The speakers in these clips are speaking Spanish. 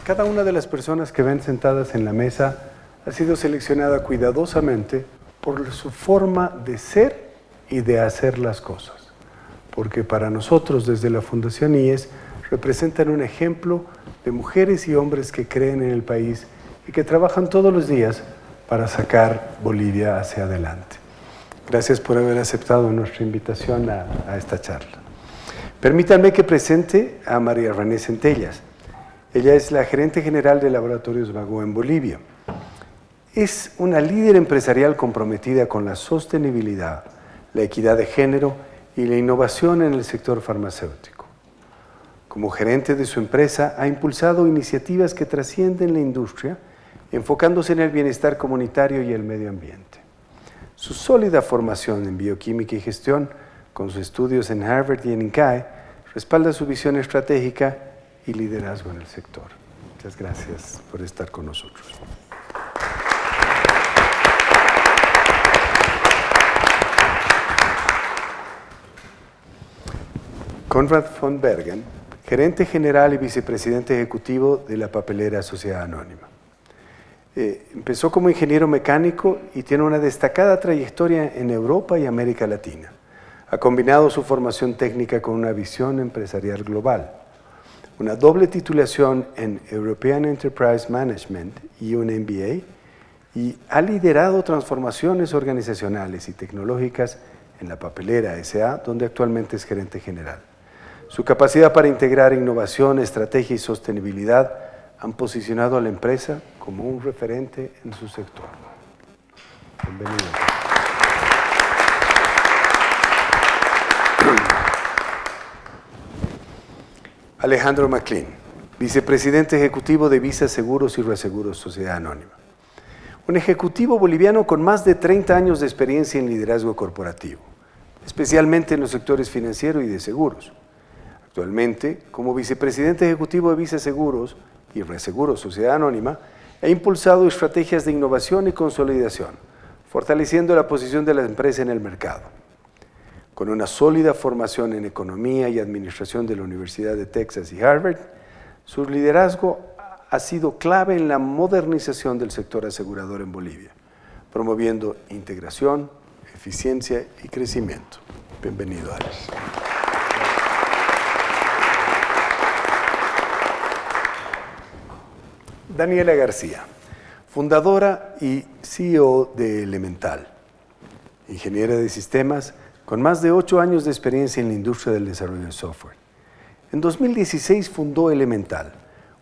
Cada una de las personas que ven sentadas en la mesa ha sido seleccionada cuidadosamente por su forma de ser y de hacer las cosas. Porque para nosotros, desde la Fundación IES, representan un ejemplo de mujeres y hombres que creen en el país y que trabajan todos los días para sacar Bolivia hacia adelante. Gracias por haber aceptado nuestra invitación a esta charla. Permítanme que presente a María René Centellas. Ella es la gerente general de Laboratorios Bagó en Bolivia. Es una líder empresarial comprometida con la sostenibilidad, la equidad de género y la innovación en el sector farmacéutico. Como gerente de su empresa, ha impulsado iniciativas que trascienden la industria, enfocándose en el bienestar comunitario y el medio ambiente. Su sólida formación en bioquímica y gestión, con sus estudios en Harvard y en INCAE, respalda su visión estratégica y liderazgo en el sector. Muchas gracias por estar con nosotros. Konrad von Bergen, gerente general y vicepresidente ejecutivo de la papelera Sociedad Anónima. Empezó como ingeniero mecánico y tiene una destacada trayectoria en Europa y América Latina. Ha combinado su formación técnica con una visión empresarial global, una doble titulación en European Enterprise Management y un MBA, y ha liderado transformaciones organizacionales y tecnológicas en la papelera S.A., donde actualmente es gerente general. Su capacidad para integrar innovación, estrategia y sostenibilidad han posicionado a la empresa como un referente en su sector. Bienvenido. Alejandro McLean, vicepresidente ejecutivo de Visa Seguros y Reaseguros Sociedad Anónima. Un ejecutivo boliviano con más de 30 años de experiencia en liderazgo corporativo, especialmente en los sectores financiero y de seguros. Actualmente, como vicepresidente ejecutivo de Visa Seguros y Reaseguros Sociedad Anónima, ha impulsado estrategias de innovación y consolidación, fortaleciendo la posición de la empresa en el mercado. Con una sólida formación en economía y administración de la Universidad de Texas y Harvard, su liderazgo ha sido clave en la modernización del sector asegurador en Bolivia, promoviendo integración, eficiencia y crecimiento. Bienvenido, Alex. Daniela García, fundadora y CEO de Elemental, ingeniera de sistemas con más de 8 años de experiencia en la industria del desarrollo de software. En 2016 fundó Elemental,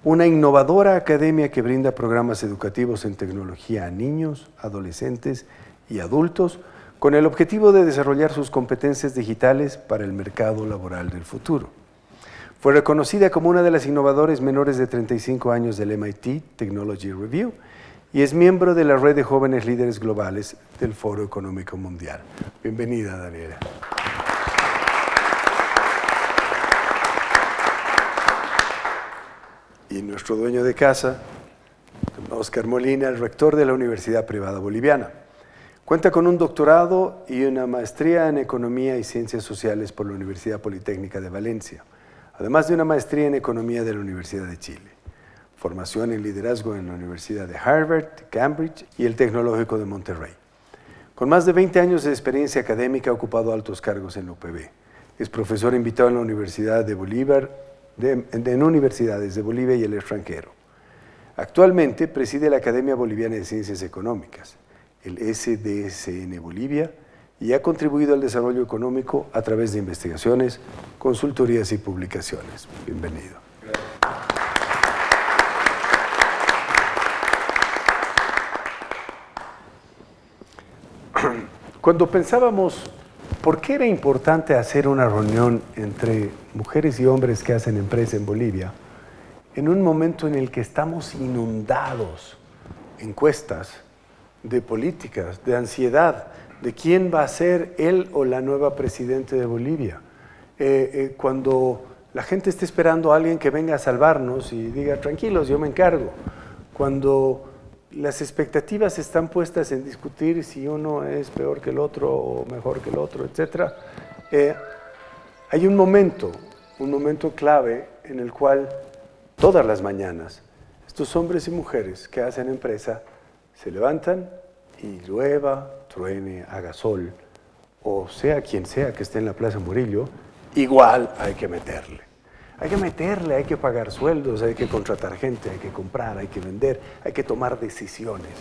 una innovadora academia que brinda programas educativos en tecnología a niños, adolescentes y adultos con el objetivo de desarrollar sus competencias digitales para el mercado laboral del futuro. Fue reconocida como una de las innovadoras menores de 35 años del MIT Technology Review y es miembro de la red de jóvenes líderes globales del Foro Económico Mundial. Bienvenida, Daniela. Y nuestro dueño de casa, Oscar Molina, el rector de la Universidad Privada Boliviana. Cuenta con un doctorado y una maestría en Economía y Ciencias Sociales por la Universidad Politécnica de Valencia, además de una maestría en Economía de la Universidad de Chile. Formación en liderazgo en la Universidad de Harvard, Cambridge y el Tecnológico de Monterrey. Con más de 20 años de experiencia académica ha ocupado altos cargos en la UPB. Es profesor invitado en la Universidad de Bolívar, en universidades de Bolivia y el extranjero. Actualmente preside la Academia Boliviana de Ciencias Económicas, el SDSN Bolivia, y ha contribuido al desarrollo económico a través de investigaciones, consultorías y publicaciones. Bienvenido. Cuando pensábamos por qué era importante hacer una reunión entre mujeres y hombres que hacen empresa en Bolivia, en un momento en el que estamos inundados de encuestas, de políticas, de ansiedad, de quién va a ser él o la nueva presidenta de Bolivia, cuando la gente está esperando a alguien que venga a salvarnos y diga, tranquilos, yo me encargo, cuando las expectativas están puestas en discutir si uno es peor que el otro o mejor que el otro, etc. Hay un momento clave en el cual todas las mañanas estos hombres y mujeres que hacen empresa se levantan y llueva, truene, haga sol, o sea quien sea que esté en la Plaza Murillo, igual hay que meterle. Hay que meterle, hay que pagar sueldos, hay que contratar gente, hay que comprar, hay que vender, hay que tomar decisiones.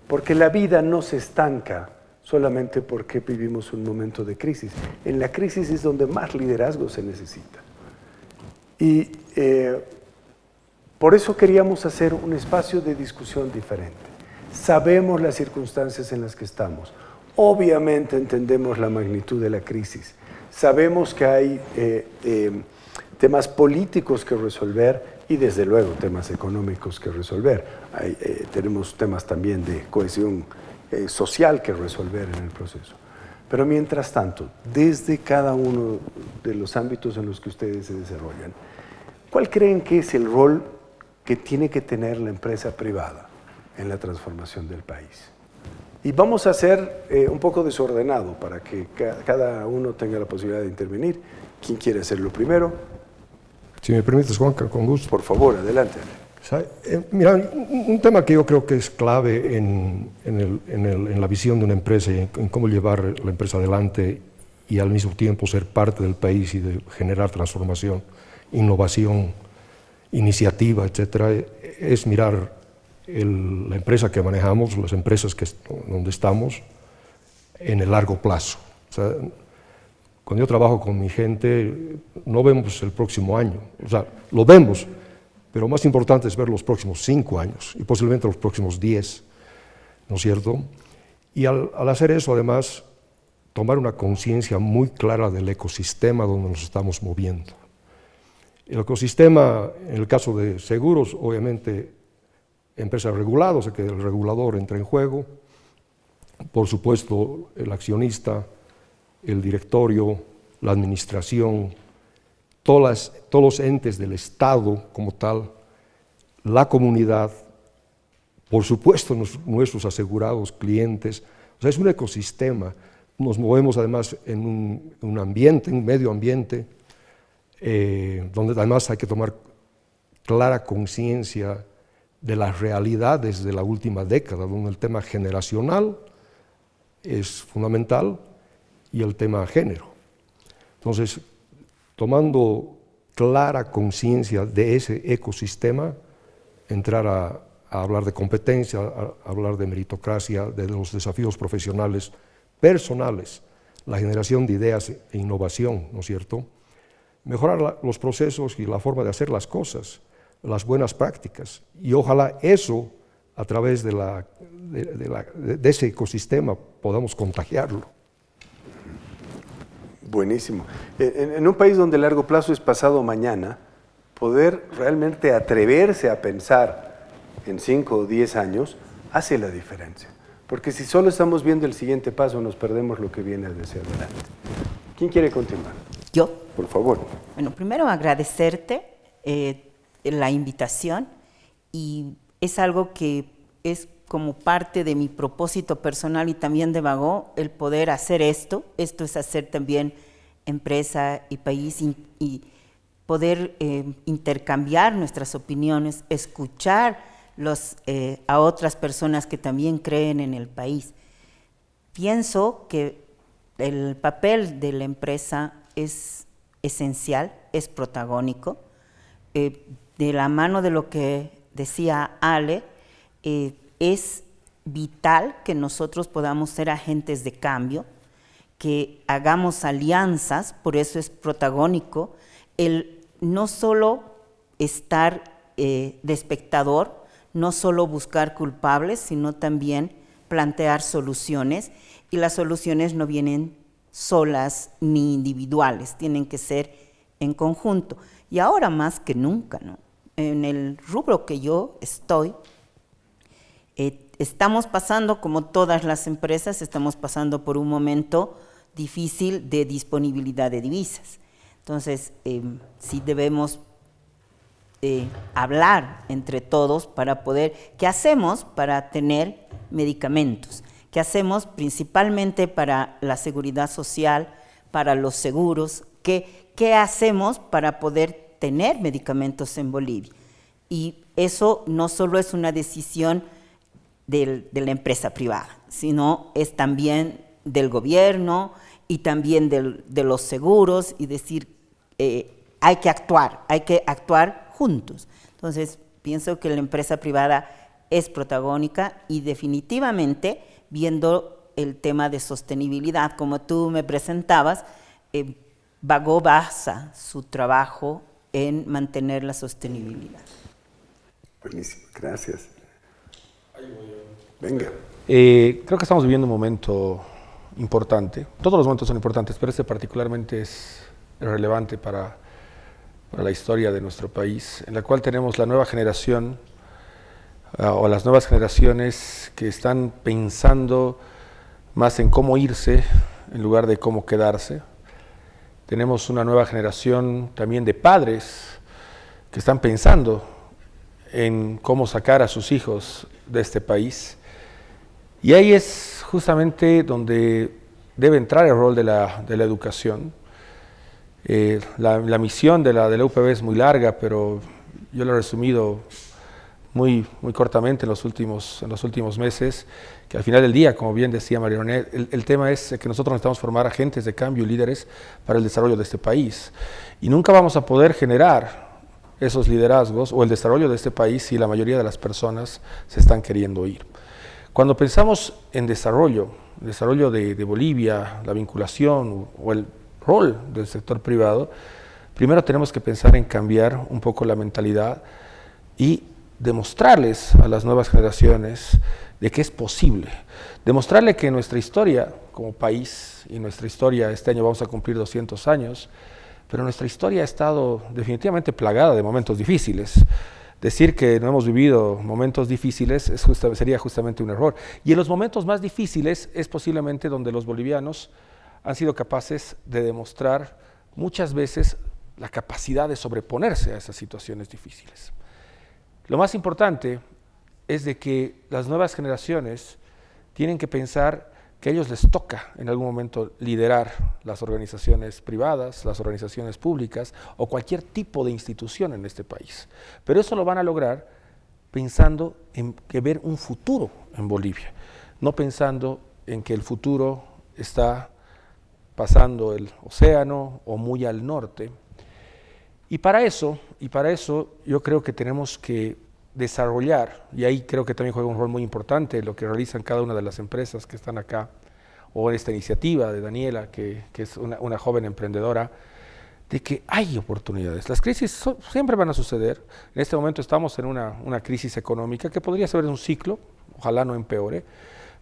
Porque la vida no se estanca solamente porque vivimos un momento de crisis. En la crisis es donde más liderazgo se necesita. Y por eso queríamos hacer un espacio de discusión diferente. Sabemos las circunstancias en las que estamos. Obviamente entendemos la magnitud de la crisis. Sabemos que hay temas políticos que resolver y desde luego temas económicos que resolver. Tenemos temas también de cohesión social que resolver en el proceso. Pero mientras tanto, desde cada uno de los ámbitos en los que ustedes se desarrollan, ¿cuál creen que es el rol que tiene que tener la empresa privada en la transformación del país? Y vamos a hacer un poco desordenado para que cada uno tenga la posibilidad de intervenir. ¿Quién quiere hacerlo primero? Si me permites, Juanca, con gusto. Por favor, adelante. Mira, un tema que yo creo que es clave en la visión de una empresa y en cómo llevar la empresa adelante y al mismo tiempo ser parte del país y de generar transformación, innovación, iniciativa, etcétera, es mirar la empresa que manejamos, las empresas donde estamos, en el largo plazo. O sea, cuando yo trabajo con mi gente, no vemos el próximo año. O sea, lo vemos, pero más importante es ver los próximos 5 años y posiblemente los próximos 10, ¿no es cierto? Y al hacer eso, además, tomar una conciencia muy clara del ecosistema donde nos estamos moviendo. El ecosistema, en el caso de seguros, obviamente, empresas reguladas, o sea que el regulador entra en juego, por supuesto el accionista, el directorio, la administración, todos los entes del Estado como tal, la comunidad, por supuesto nuestros asegurados, clientes, o sea es un ecosistema, nos movemos además en un ambiente, un medio ambiente, donde además hay que tomar clara conciencia de las realidades de la última década, donde el tema generacional es fundamental y el tema género. Entonces, tomando clara conciencia de ese ecosistema, entrar a hablar de competencia, a hablar de meritocracia, de los desafíos profesionales, personales, la generación de ideas e innovación, ¿no es cierto? Mejorar los procesos y la forma de hacer las cosas, las buenas prácticas, y ojalá eso, a través de ese ecosistema, podamos contagiarlo. Buenísimo. En un país donde el largo plazo es pasado mañana, poder realmente atreverse a pensar en 5 o 10 años hace la diferencia. Porque si solo estamos viendo el siguiente paso, nos perdemos lo que viene hacia adelante. ¿Quién quiere continuar? Yo. Por favor. Bueno, primero agradecerte la invitación, y es algo que es como parte de mi propósito personal y también de Vago, el poder hacer esto. Esto es hacer también empresa y país y poder intercambiar nuestras opiniones, escuchar a otras personas que también creen en el país. Pienso que el papel de la empresa es esencial, es protagónico. De la mano de lo que decía Ale, es vital que nosotros podamos ser agentes de cambio, que hagamos alianzas, por eso es protagónico, el no solo estar de espectador, no solo buscar culpables, sino también plantear soluciones, y las soluciones no vienen solas ni individuales, tienen que ser en conjunto. Y ahora más que nunca, ¿no? En el rubro que yo estoy, estamos pasando, como todas las empresas, estamos pasando por un momento difícil de disponibilidad de divisas. Entonces, sí debemos hablar entre todos para poder, ¿qué hacemos para tener medicamentos? ¿Qué hacemos principalmente para la seguridad social, para los seguros? ¿Qué hacemos para poder tener medicamentos en Bolivia? Y eso no solo es una decisión de la empresa privada, sino es también del gobierno y también de los seguros, y decir, hay que actuar juntos. Entonces, pienso que la empresa privada es protagónica y definitivamente, viendo el tema de sostenibilidad, como tú me presentabas, Bagó basa su trabajo en mantener la sostenibilidad. Buenísimo, gracias. Venga. Creo que estamos viviendo un momento importante. Todos los momentos son importantes, pero este particularmente es relevante para la historia de nuestro país, en la cual tenemos la nueva generación o las nuevas generaciones que están pensando más en cómo irse en lugar de cómo quedarse. Tenemos una nueva generación también de padres que están pensando en cómo sacar a sus hijos de este país. Y ahí es justamente donde debe entrar el rol de la educación. La misión de la UPB es muy larga, pero yo lo he resumido muy cortamente en los últimos meses, que al final del día, como bien decía María René, el tema es que nosotros necesitamos formar agentes de cambio y líderes para el desarrollo de este país. Y nunca vamos a poder generar esos liderazgos o el desarrollo de este país si la mayoría de las personas se están queriendo ir. Cuando pensamos en desarrollo de Bolivia, la vinculación o el rol del sector privado, primero tenemos que pensar en cambiar un poco la mentalidad y demostrarles a las nuevas generaciones de que es posible, demostrarle que nuestra historia como país, y nuestra historia, este año vamos a cumplir 200 años, pero nuestra historia ha estado definitivamente plagada de momentos difíciles. Decir que no hemos vivido momentos difíciles sería justamente un error. Y en los momentos más difíciles es posiblemente donde los bolivianos han sido capaces de demostrar muchas veces la capacidad de sobreponerse a esas situaciones difíciles. Lo más importante es de que las nuevas generaciones tienen que pensar que a ellos les toca en algún momento liderar las organizaciones privadas, las organizaciones públicas o cualquier tipo de institución en este país. Pero eso lo van a lograr pensando en que ver un futuro en Bolivia, no pensando en que el futuro está pasando el océano o muy al norte. Y para eso yo creo que tenemos que desarrollar, y ahí creo que también juega un rol muy importante lo que realizan cada una de las empresas que están acá, o esta iniciativa de Daniela, que es una joven emprendedora, de que hay oportunidades. Las crisis siempre van a suceder. En este momento estamos en una crisis económica que podría ser un ciclo, ojalá no empeore,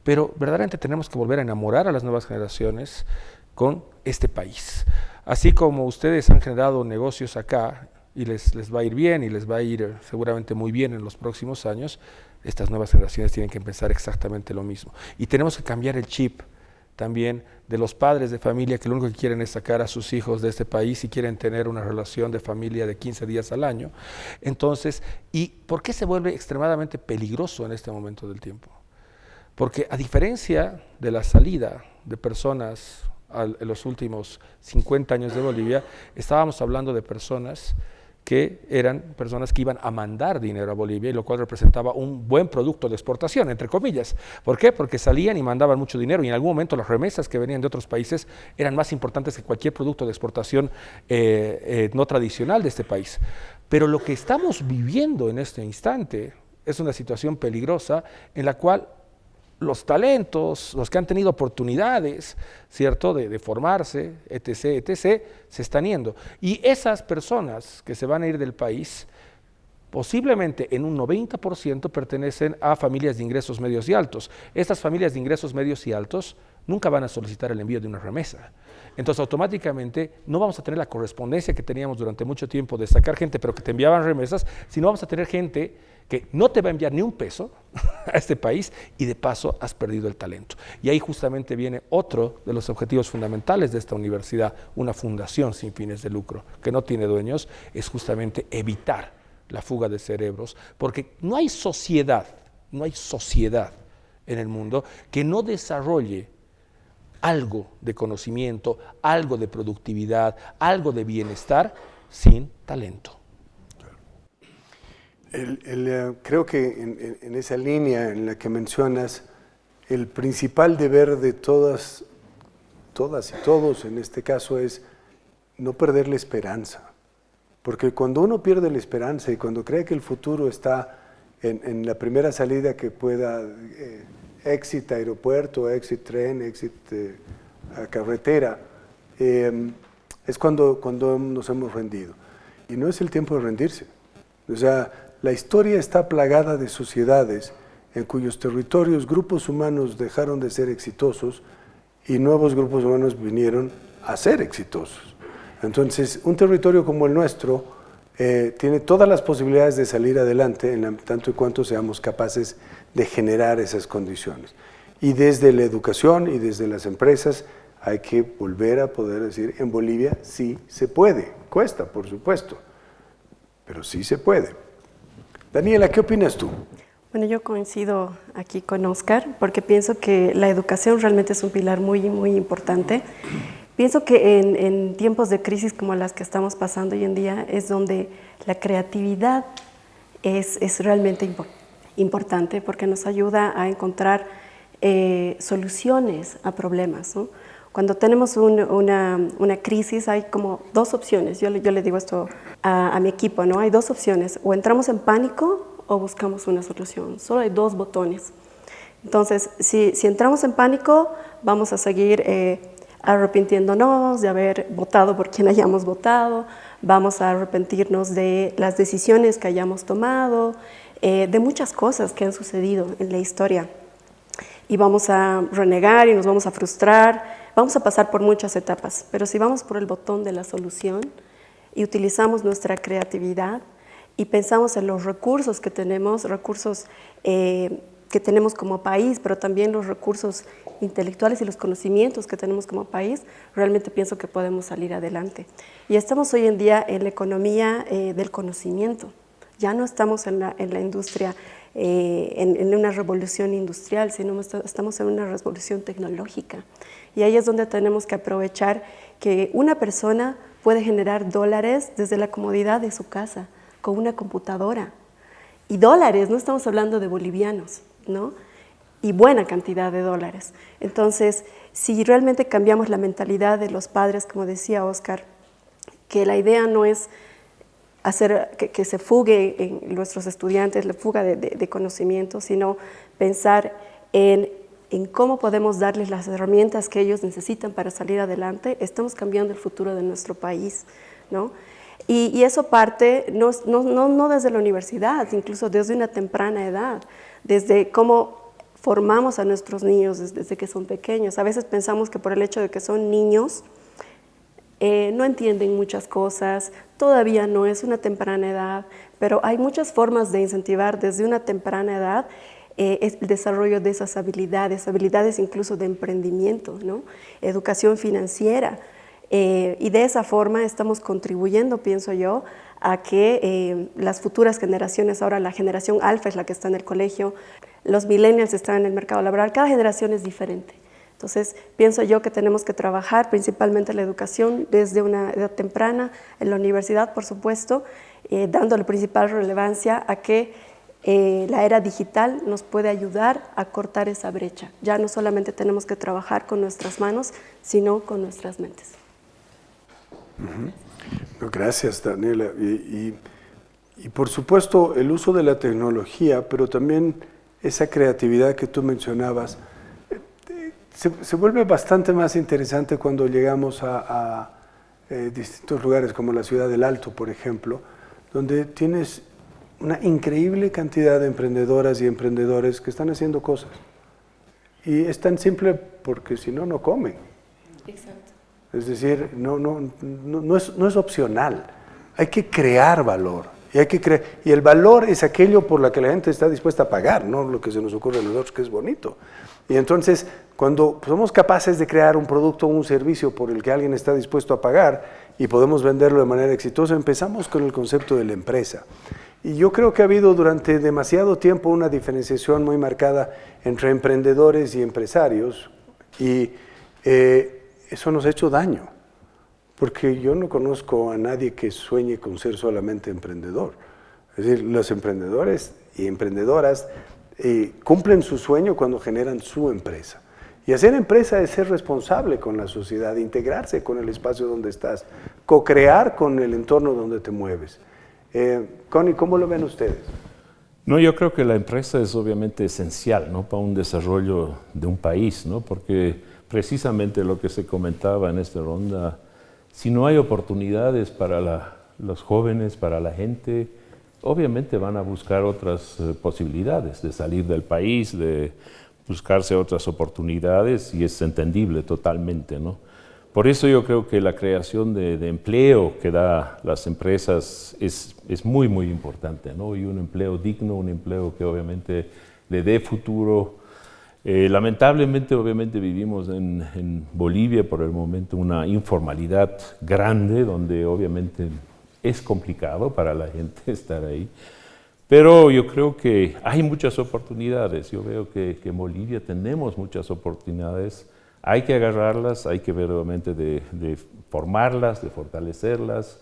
pero verdaderamente tenemos que volver a enamorar a las nuevas generaciones con este país. Así como ustedes han generado negocios acá y les va a ir bien y les va a ir seguramente muy bien en los próximos años, estas nuevas generaciones tienen que pensar exactamente lo mismo. Y tenemos que cambiar el chip también de los padres de familia que lo único que quieren es sacar a sus hijos de este país y quieren tener una relación de familia de 15 días al año. Entonces, ¿y por qué se vuelve extremadamente peligroso en este momento del tiempo? Porque a diferencia de la salida de personas en los últimos 50 años de Bolivia, estábamos hablando de personas que eran personas que iban a mandar dinero a Bolivia, y lo cual representaba un buen producto de exportación, entre comillas. ¿Por qué? Porque salían y mandaban mucho dinero, y en algún momento las remesas que venían de otros países eran más importantes que cualquier producto de exportación no tradicional de este país. Pero lo que estamos viviendo en este instante es una situación peligrosa en la cual los talentos, los que han tenido oportunidades, ¿cierto?, de formarse, etc., se están yendo. Y esas personas que se van a ir del país, posiblemente en un 90% pertenecen a familias de ingresos medios y altos. Estas familias de ingresos medios y altos nunca van a solicitar el envío de una remesa. Entonces, automáticamente no vamos a tener la correspondencia que teníamos durante mucho tiempo de sacar gente, pero que te enviaban remesas, sino vamos a tener gente que no te va a enviar ni un peso a este país y de paso has perdido el talento. Y ahí justamente viene otro de los objetivos fundamentales de esta universidad, una fundación sin fines de lucro que no tiene dueños, es justamente evitar la fuga de cerebros, porque no hay sociedad en el mundo que no desarrolle algo de conocimiento, algo de productividad, algo de bienestar sin talento. Creo que en esa línea en la que mencionas, el principal deber de todas y todos en este caso es no perder la esperanza. Porque cuando uno pierde la esperanza y cuando cree que el futuro está en la primera salida que pueda, exit aeropuerto, exit tren, exit carretera, es cuando nos hemos rendido. Y no es el tiempo de rendirse. O sea, la historia está plagada de sociedades en cuyos territorios grupos humanos dejaron de ser exitosos y nuevos grupos humanos vinieron a ser exitosos. Entonces, un territorio como el nuestro tiene todas las posibilidades de salir adelante en tanto y cuanto seamos capaces de generar esas condiciones. Y desde la educación y desde las empresas hay que volver a poder decir, en Bolivia sí se puede. Cuesta, por supuesto, pero sí se puede. Daniela, ¿qué opinas tú? Bueno, yo coincido aquí con Oscar porque pienso que la educación realmente es un pilar muy, muy importante. Pienso que en tiempos de crisis como las que estamos pasando hoy en día es donde la creatividad es realmente importante porque nos ayuda a encontrar soluciones a problemas, ¿no? Cuando tenemos una crisis hay como dos opciones. Yo le digo esto a mi equipo, ¿no? Hay dos opciones, o entramos en pánico o buscamos una solución. Solo hay dos botones. Entonces, si entramos en pánico, vamos a seguir arrepintiéndonos de haber votado por quien hayamos votado, vamos a arrepentirnos de las decisiones que hayamos tomado, de muchas cosas que han sucedido en la historia. Y vamos a renegar y nos vamos a frustrar, vamos a pasar por muchas etapas, pero si vamos por el botón de la solución y utilizamos nuestra creatividad y pensamos en los recursos que tenemos, como país, pero también los recursos intelectuales y los conocimientos que tenemos como país, realmente pienso que podemos salir adelante. Y estamos hoy en día en la economía del conocimiento, ya no estamos en la industria, en una revolución industrial, sino estamos en una revolución tecnológica. Y ahí es donde tenemos que aprovechar que una persona puede generar dólares desde la comodidad de su casa, con una computadora. Y dólares, no estamos hablando de bolivianos, ¿no? Y buena cantidad de dólares. Entonces, si realmente cambiamos la mentalidad de los padres, como decía Oscar, que la idea no es hacer que se fugue en nuestros estudiantes, la fuga de conocimiento, sino pensar en cómo podemos darles las herramientas que ellos necesitan para salir adelante, estamos cambiando el futuro de nuestro país, ¿no? Y eso parte no desde la universidad, incluso desde una temprana edad, desde cómo formamos a nuestros niños desde que son pequeños. A veces pensamos que por el hecho de que son niños, no entienden muchas cosas, todavía no es una temprana edad, pero hay muchas formas de incentivar desde una temprana edad el desarrollo de esas habilidades incluso de emprendimiento, ¿no? Educación financiera. Y de esa forma estamos contribuyendo, pienso yo, a que las futuras generaciones, ahora la generación alfa es la que está en el colegio, los millennials están en el mercado laboral, cada generación es diferente. Entonces, pienso yo que tenemos que trabajar principalmente la educación desde una edad temprana, en la universidad, por supuesto, dándole principal relevancia a que la era digital nos puede ayudar a cortar esa brecha. Ya no solamente tenemos que trabajar con nuestras manos, sino con nuestras mentes. Gracias, Daniela. Y por supuesto, el uso de la tecnología, pero también esa creatividad que tú mencionabas, se vuelve bastante más interesante cuando llegamos a distintos lugares como la ciudad del Alto, por ejemplo, donde tienes una increíble cantidad de emprendedoras y emprendedores que están haciendo cosas. Y es tan simple porque si no, no comen. Exacto. Es decir, no es opcional. Hay que crear valor. Y el valor es aquello por lo que la gente está dispuesta a pagar, no lo que se nos ocurre a nosotros que es bonito. Y entonces, cuando somos capaces de crear un producto o un servicio por el que alguien está dispuesto a pagar y podemos venderlo de manera exitosa, empezamos con el concepto de la empresa. Y yo creo que ha habido durante demasiado tiempo una diferenciación muy marcada entre emprendedores y empresarios, y eso nos ha hecho daño, porque yo no conozco a nadie que sueñe con ser solamente emprendedor. Es decir, los emprendedores y emprendedoras cumplen su sueño cuando generan su empresa. Y hacer empresa es ser responsable con la sociedad, integrarse con el espacio donde estás, co-crear con el entorno donde te mueves. Connie, ¿cómo lo ven ustedes? No, yo creo que la empresa es obviamente esencial, ¿no?, para un desarrollo de un país, ¿no?, porque precisamente lo que se comentaba en esta ronda, si no hay oportunidades para los jóvenes, para la gente, obviamente van a buscar otras posibilidades de salir del país, de buscarse otras oportunidades, y es entendible totalmente, ¿no? Por eso yo creo que la creación de empleo que da las empresas es muy, muy importante, ¿no? Y un empleo digno, un empleo que obviamente le dé futuro. Lamentablemente, obviamente, vivimos en Bolivia por el momento una informalidad grande, donde obviamente es complicado para la gente estar ahí. Pero yo creo que hay muchas oportunidades. Yo veo que en Bolivia tenemos muchas oportunidades. Hay que agarrarlas, hay que ver obviamente de formarlas, de fortalecerlas.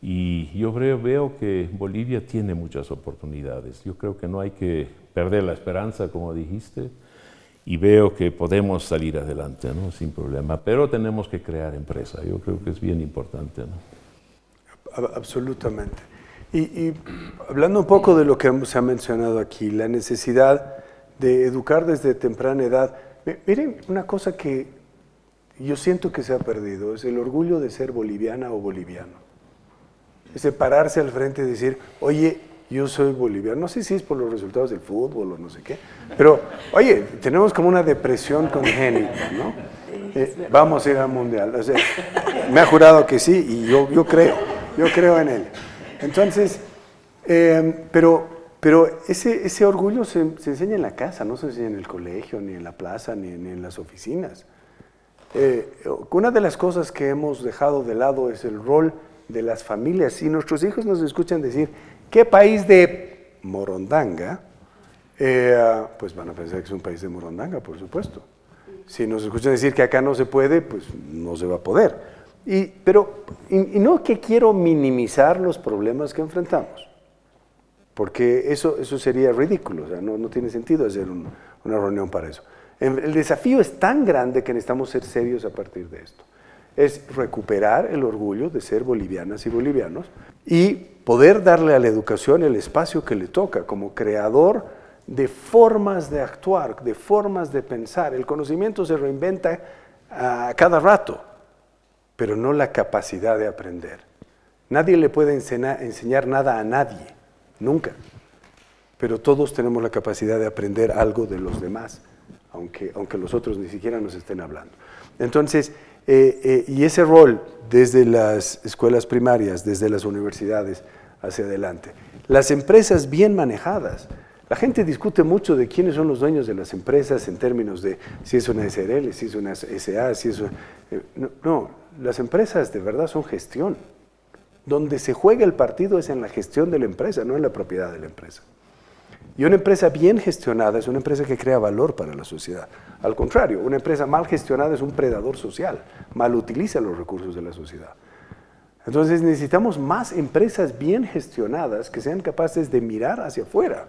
Y yo veo que Bolivia tiene muchas oportunidades. Yo creo que no hay que perder la esperanza, como dijiste, y veo que podemos salir adelante, ¿no?, sin problema. Pero tenemos que crear empresa. Yo creo que es bien importante, ¿no? Absolutamente. Y hablando un poco de lo que se ha mencionado aquí, la necesidad de educar desde temprana edad. Miren, una cosa que yo siento que se ha perdido es el orgullo de ser boliviana o boliviano. Es de pararse al frente y decir, oye, yo soy boliviano. No sé si es por los resultados del fútbol o no sé qué, pero oye, tenemos como una depresión congénita, ¿no? Vamos a ir al mundial. O sea, me ha jurado que sí y yo creo en él. Entonces, pero ese orgullo se enseña en la casa, no se enseña en el colegio, ni en la plaza, ni en las oficinas. Una de las cosas que hemos dejado de lado es el rol de las familias. Si nuestros hijos nos escuchan decir, ¿qué país de Morondanga? Pues van a pensar que es un país de Morondanga, por supuesto. Si nos escuchan decir que acá no se puede, pues no se va a poder. Y no que quiero minimizar los problemas que enfrentamos, porque eso sería ridículo, o sea, no tiene sentido hacer una reunión para eso. El desafío es tan grande que necesitamos ser serios a partir de esto. Es recuperar el orgullo de ser bolivianas y bolivianos y poder darle a la educación el espacio que le toca como creador de formas de actuar, de formas de pensar. El conocimiento se reinventa a cada rato, pero no la capacidad de aprender. Nadie le puede enseñar nada a nadie, nunca. Pero todos tenemos la capacidad de aprender algo de los demás, aunque los otros ni siquiera nos estén hablando. Entonces, y ese rol desde las escuelas primarias, desde las universidades hacia adelante. Las empresas bien manejadas. La gente discute mucho de quiénes son los dueños de las empresas en términos de si es una SRL, si es una SA, si es una... No, las empresas de verdad son gestión. Donde se juega el partido es en la gestión de la empresa, no en la propiedad de la empresa. Y una empresa bien gestionada es una empresa que crea valor para la sociedad. Al contrario, una empresa mal gestionada es un predador social, mal utiliza los recursos de la sociedad. Entonces necesitamos más empresas bien gestionadas que sean capaces de mirar hacia afuera.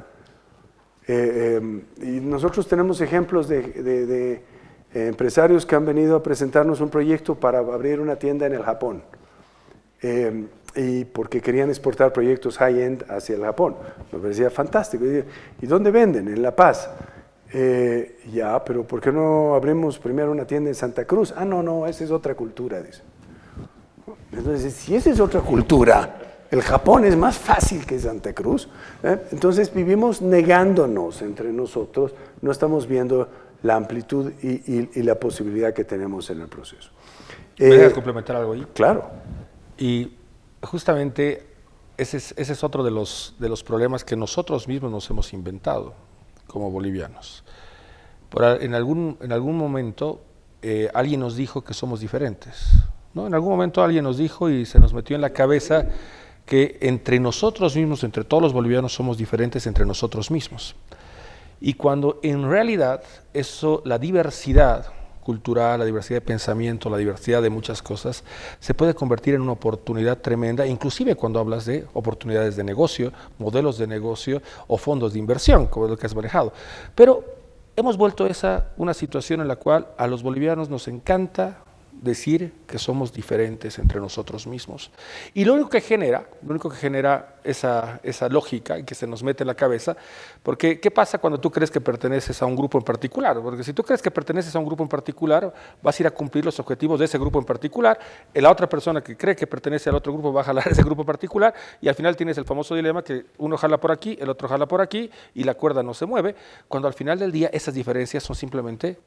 Y nosotros tenemos ejemplos de empresarios que han venido a presentarnos un proyecto para abrir una tienda en el Japón. Y porque querían exportar proyectos high-end hacia el Japón. Nos parecía fantástico. ¿Y dónde venden? En La Paz. Ya, pero ¿por qué no abrimos primero una tienda en Santa Cruz? Ah, no, esa es otra cultura, dice. Entonces, si esa es otra cultura, el Japón es más fácil que Santa Cruz. Entonces vivimos negándonos entre nosotros, no estamos viendo la amplitud y la posibilidad que tenemos en el proceso. ¿Me dejas complementar algo ahí? Claro. Y justamente ese es otro de los problemas que nosotros mismos nos hemos inventado como bolivianos. En algún momento alguien nos dijo que somos diferentes, ¿no? En algún momento alguien nos dijo y se nos metió en la cabeza que entre nosotros mismos, entre todos los bolivianos, somos diferentes entre nosotros mismos. Y cuando en realidad la diversidad, cultural, la diversidad de pensamiento, la diversidad de muchas cosas, se puede convertir en una oportunidad tremenda, inclusive cuando hablas de oportunidades de negocio, modelos de negocio o fondos de inversión, como es lo que has manejado. Pero hemos vuelto esa una situación en la cual a los bolivianos nos encanta decir que somos diferentes entre nosotros mismos. Y lo único que genera esa lógica que se nos mete en la cabeza, porque ¿qué pasa cuando tú crees que perteneces a un grupo en particular? Porque si tú crees que perteneces a un grupo en particular, vas a ir a cumplir los objetivos de ese grupo en particular, y la otra persona que cree que pertenece al otro grupo va a jalar ese grupo particular, y al final tienes el famoso dilema que uno jala por aquí, el otro jala por aquí, y la cuerda no se mueve, cuando al final del día esas diferencias son simplemente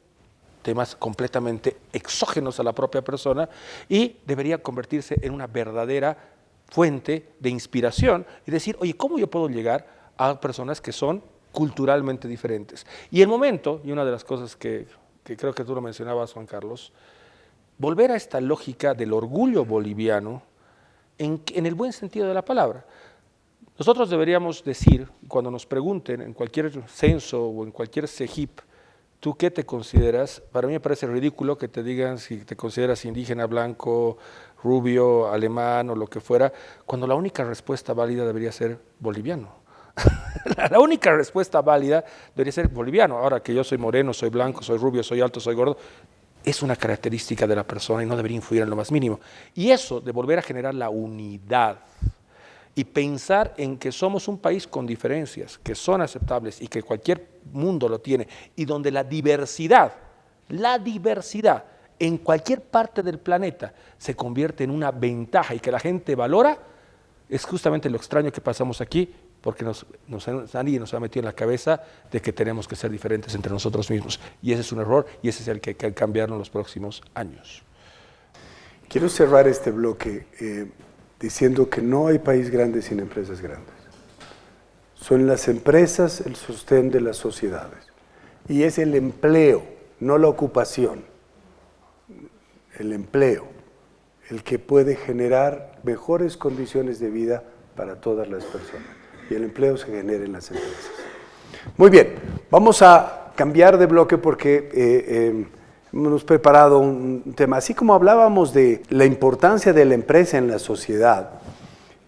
temas completamente exógenos a la propia persona y debería convertirse en una verdadera fuente de inspiración y decir, oye, ¿cómo yo puedo llegar a personas que son culturalmente diferentes? Y el momento, y una de las cosas que creo que tú lo mencionabas, Juan Carlos, volver a esta lógica del orgullo boliviano en el buen sentido de la palabra. Nosotros deberíamos decir, cuando nos pregunten en cualquier censo o en cualquier CEGIP, ¿tú qué te consideras? Para mí me parece ridículo que te digan si te consideras indígena, blanco, rubio, alemán o lo que fuera, cuando la única respuesta válida debería ser boliviano. La única respuesta válida debería ser boliviano. Ahora que yo soy moreno, soy blanco, soy rubio, soy alto, soy gordo, es una característica de la persona y no debería influir en lo más mínimo. Y eso de volver a generar la unidad y pensar en que somos un país con diferencias, que son aceptables y que cualquier mundo lo tiene, y donde la diversidad en cualquier parte del planeta se convierte en una ventaja y que la gente valora, es justamente lo extraño que pasamos aquí, porque nadie nos ha metido en la cabeza de que tenemos que ser diferentes entre nosotros mismos. Y ese es un error y ese es el que hay que cambiar en los próximos años. Quiero cerrar este bloque diciendo que no hay país grande sin empresas grandes. Son las empresas el sostén de las sociedades. Y es el empleo, no la ocupación, el empleo, el que puede generar mejores condiciones de vida para todas las personas. Y el empleo se genera en las empresas. Muy bien, vamos a cambiar de bloque porque hemos preparado un tema. Así como hablábamos de la importancia de la empresa en la sociedad,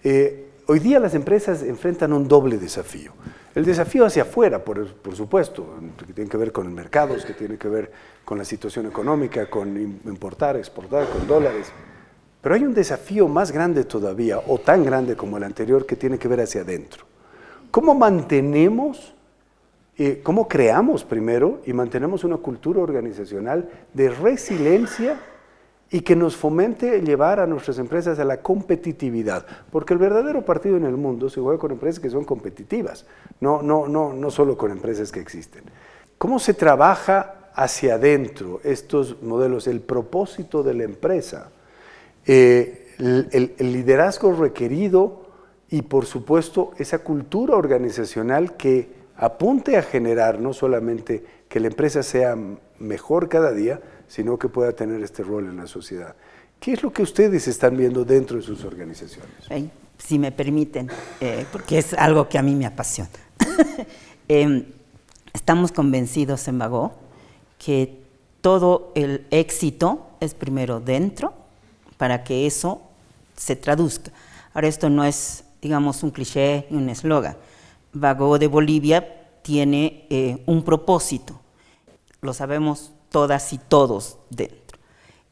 hoy día las empresas enfrentan un doble desafío. El desafío hacia afuera, por supuesto, que tiene que ver con mercados, que tiene que ver con la situación económica, con importar, exportar, con dólares. Pero hay un desafío más grande todavía, o tan grande como el anterior, que tiene que ver hacia adentro. ¿Cómo mantenemos, cómo creamos primero y mantenemos una cultura organizacional de resiliencia y que nos fomente llevar a nuestras empresas a la competitividad? Porque el verdadero partido en el mundo se juega con empresas que son competitivas, no solo con empresas que existen. ¿Cómo se trabaja hacia adentro estos modelos, el propósito de la empresa, el liderazgo requerido y por supuesto esa cultura organizacional que apunte a generar no solamente que la empresa sea mejor cada día, sino que pueda tener este rol en la sociedad? ¿Qué es lo que ustedes están viendo dentro de sus organizaciones? Si me permiten, porque es algo que a mí me apasiona. Estamos convencidos en Bagó que todo el éxito es primero dentro para que eso se traduzca. Ahora, esto no es, digamos, un cliché y un eslogan. Bagó de Bolivia tiene un propósito, lo sabemos todas y todos dentro,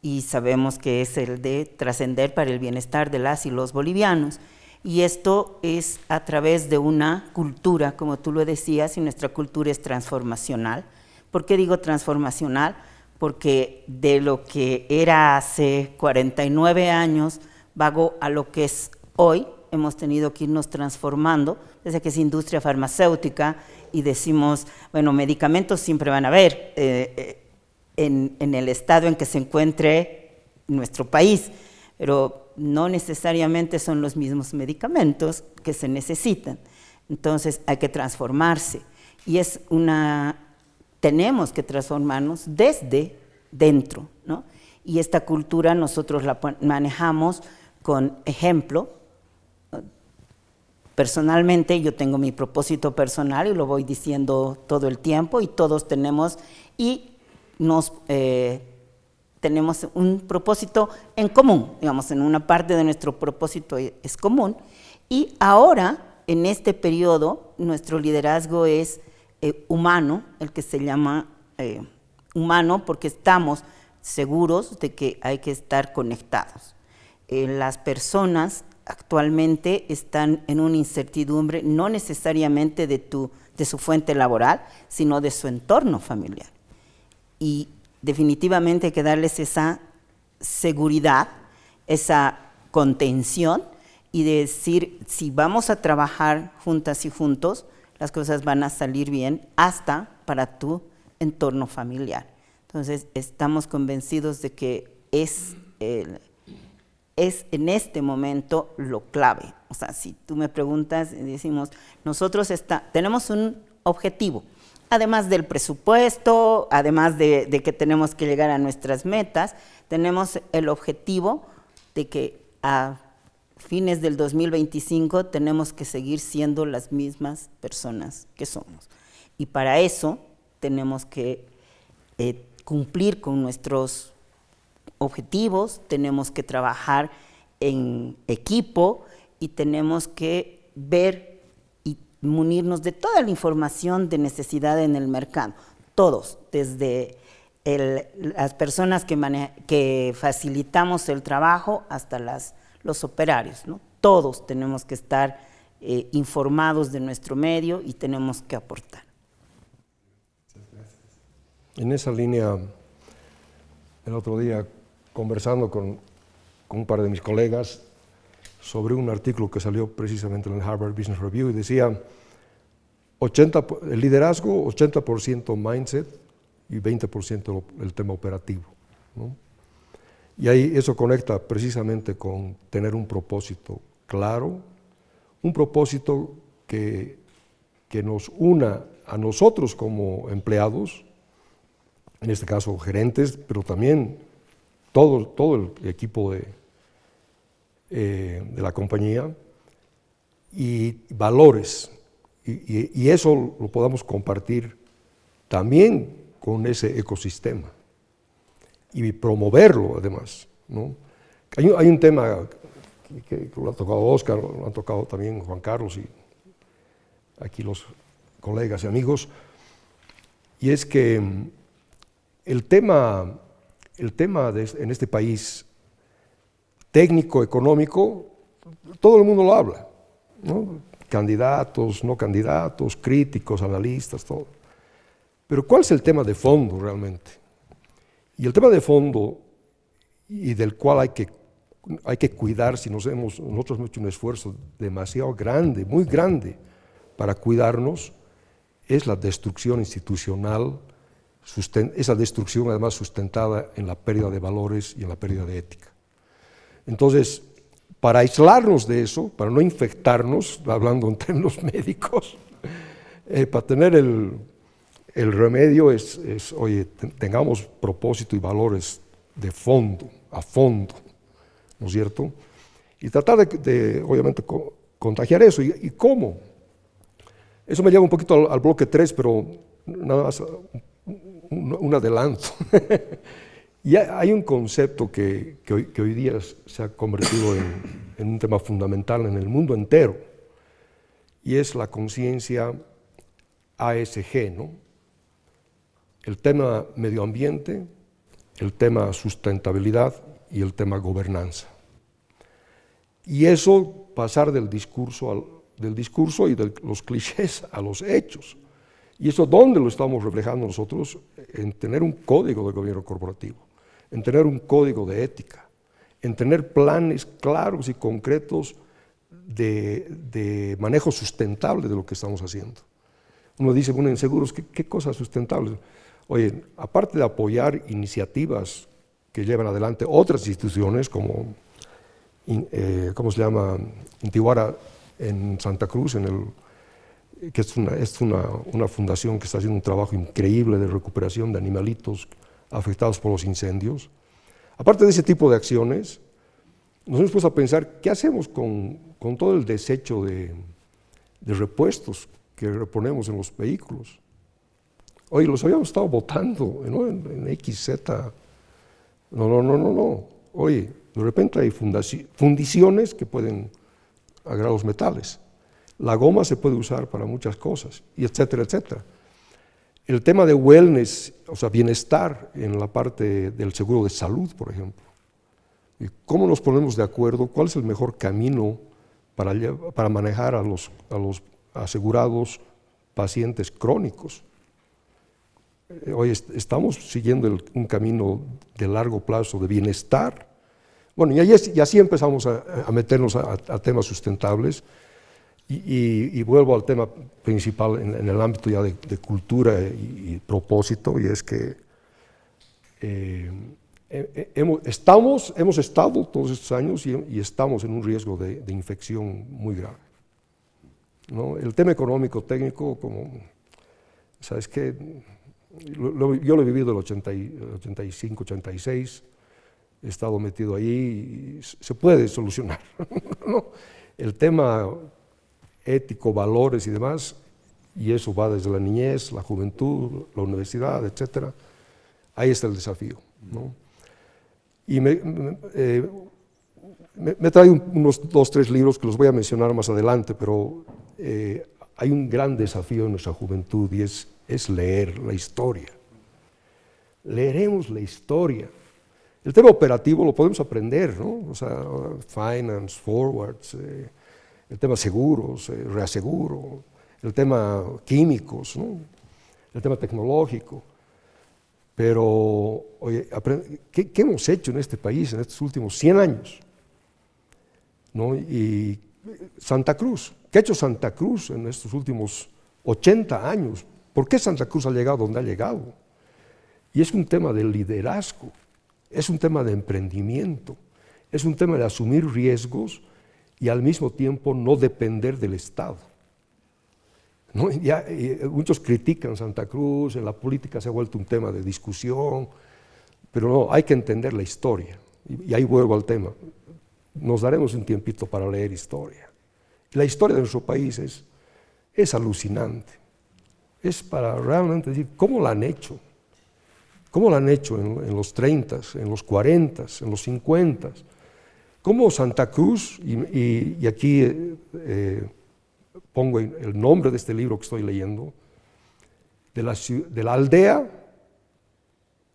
y sabemos que es el de trascender para el bienestar de las y los bolivianos, y esto es a través de una cultura, como tú lo decías, y nuestra cultura es transformacional. ¿Por qué digo transformacional? Porque de lo que era hace 49 años, Bagó a lo que es hoy, hemos tenido que irnos transformando, desde que es industria farmacéutica, y decimos, bueno, medicamentos siempre van a haber en el estado en que se encuentre nuestro país, pero no necesariamente son los mismos medicamentos que se necesitan. Entonces hay que transformarse, y tenemos que transformarnos desde dentro, ¿no? Y esta cultura nosotros la manejamos con ejemplo. Personalmente yo tengo mi propósito personal y lo voy diciendo todo el tiempo, y todos tenemos, y nos tenemos un propósito en común, digamos, en una parte de nuestro propósito es común, y ahora, en este periodo, nuestro liderazgo es humano, el que se llama humano, porque estamos seguros de que hay que estar conectados. Las personas actualmente están en una incertidumbre, no necesariamente de su fuente laboral, sino de su entorno familiar. Y definitivamente hay que darles esa seguridad, esa contención y decir, si vamos a trabajar juntas y juntos, las cosas van a salir bien hasta para tu entorno familiar. Entonces, estamos convencidos de que es en este momento lo clave. O sea, si tú me preguntas, decimos, nosotros tenemos un objetivo, además del presupuesto, además de que tenemos que llegar a nuestras metas, tenemos el objetivo de que a fines del 2025 tenemos que seguir siendo las mismas personas que somos. Y para eso tenemos que cumplir con nuestros objetivos, tenemos que trabajar en equipo y tenemos que ver y munirnos de toda la información de necesidad en el mercado. Todos, desde las personas que facilitamos el trabajo hasta los operarios, ¿no? Todos tenemos que estar informados de nuestro medio y tenemos que aportar. En esa línea, el otro día, conversando con un par de mis colegas sobre un artículo que salió precisamente en el Harvard Business Review y decía, el liderazgo, 80% mindset y 20% el tema operativo, ¿no? Y ahí eso conecta precisamente con tener un propósito claro, un propósito que nos una a nosotros como empleados, en este caso gerentes, pero también todo el equipo de la compañía, y valores, y eso lo podamos compartir también con ese ecosistema y promoverlo además, ¿no? Hay un tema que lo ha tocado Oscar, lo han tocado también Juan Carlos y aquí los colegas y amigos, y es que el tema en este país técnico, económico, todo el mundo lo habla, ¿no? Candidatos, no candidatos, críticos, analistas, todo. Pero ¿cuál es el tema de fondo realmente? Y el tema de fondo, y del cual hay que cuidar, si nosotros hemos hecho un esfuerzo demasiado grande, muy grande, para cuidarnos, es la destrucción institucional, esa destrucción además sustentada en la pérdida de valores y en la pérdida de ética. Entonces, para aislarnos de eso, para no infectarnos, hablando en términos médicos, para tener el remedio es, oye, tengamos propósito y valores de fondo, a fondo, ¿no es cierto? Y tratar de obviamente, contagiar eso. ¿Y cómo? Eso me lleva un poquito al bloque 3, pero nada más un adelanto. Y hay un concepto que hoy día se ha convertido en un tema fundamental en el mundo entero, y es la conciencia ASG, ¿no? El tema medio ambiente, el tema sustentabilidad y el tema gobernanza. Y eso, pasar del discurso y de los clichés a los hechos. ¿Y eso dónde lo estamos reflejando nosotros? En tener un código de gobierno corporativo, en tener un código de ética, en tener planes claros y concretos de manejo sustentable de lo que estamos haciendo. Uno dice, bueno, en seguros, ¿qué cosas sustentables? Oye, aparte de apoyar iniciativas que llevan adelante otras instituciones como, ¿cómo se llama? Intihuara en Santa Cruz, que es una fundación que está haciendo un trabajo increíble de recuperación de animalitos afectados por los incendios. Aparte de ese tipo de acciones, nos hemos puesto a pensar, ¿qué hacemos con todo el desecho de repuestos que reponemos en los vehículos? Oye, los habíamos estado botando, ¿no? en XZ No. Oye, de repente hay fundiciones que pueden agregar los metales. La goma se puede usar para muchas cosas, y etcétera, etcétera. El tema de wellness, o sea, bienestar en la parte del seguro de salud, por ejemplo. ¿Y cómo nos ponemos de acuerdo? ¿Cuál es el mejor camino para manejar a los asegurados pacientes crónicos? Hoy estamos siguiendo un camino de largo plazo de bienestar. Bueno, y así empezamos a meternos a temas sustentables. Y vuelvo al tema principal en el ámbito ya de cultura y propósito, y es que hemos estado todos estos años y estamos en un riesgo de infección muy grave, ¿no? El tema económico, técnico, como, ¿sabes qué? Yo lo he vivido en el 85, 86, he estado metido ahí y se puede solucionar, ¿no? El tema ético, valores y demás, y eso va desde la niñez, la juventud, la universidad, etcétera. Ahí está el desafío, ¿no? Y me trae unos 2, 3 libros que los voy a mencionar más adelante, pero hay un gran desafío en nuestra juventud y es leer la historia. Leeremos la historia. El tema operativo lo podemos aprender, ¿no? O sea, finance, forwards, el tema seguros, reaseguro, el tema químicos, ¿no? El tema tecnológico. Pero, oye, ¿qué hemos hecho en este país en estos últimos 100 años? ¿No? Y Santa Cruz, ¿qué ha hecho Santa Cruz en estos últimos 80 años? ¿Por qué Santa Cruz ha llegado donde ha llegado? Y es un tema de liderazgo, es un tema de emprendimiento, es un tema de asumir riesgos y al mismo tiempo no depender del Estado, ¿no? Muchos critican Santa Cruz, en la política se ha vuelto un tema de discusión, pero no, hay que entender la historia. Y ahí vuelvo al tema. Nos daremos un tiempito para leer historia. La historia de nuestro país es alucinante. Es para realmente decir, ¿cómo la han hecho? ¿Cómo la han hecho en los 30, en los 40, en los 50? ¿Cómo Santa Cruz, y aquí pongo el nombre de este libro que estoy leyendo, de la aldea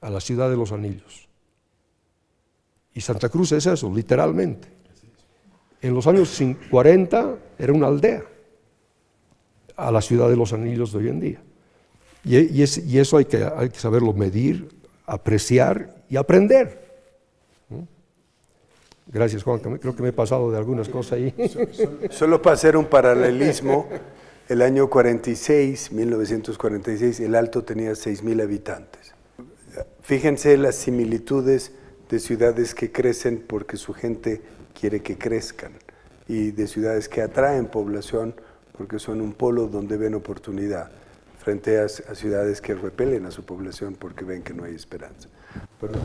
a la ciudad de los anillos? Y Santa Cruz es eso, literalmente. En los años 40 era una aldea a la ciudad de los anillos de hoy en día. Y eso hay que saberlo medir, apreciar y aprender. Gracias, Juan, creo que me he pasado de algunas cosas ahí. Solo para hacer un paralelismo, el año 1946, el Alto tenía 6.000 habitantes. Fíjense las similitudes de ciudades que crecen porque su gente quiere que crezcan, y de ciudades que atraen población porque son un polo donde ven oportunidad, frente a ciudades que repelen a su población porque ven que no hay esperanza. Perdón.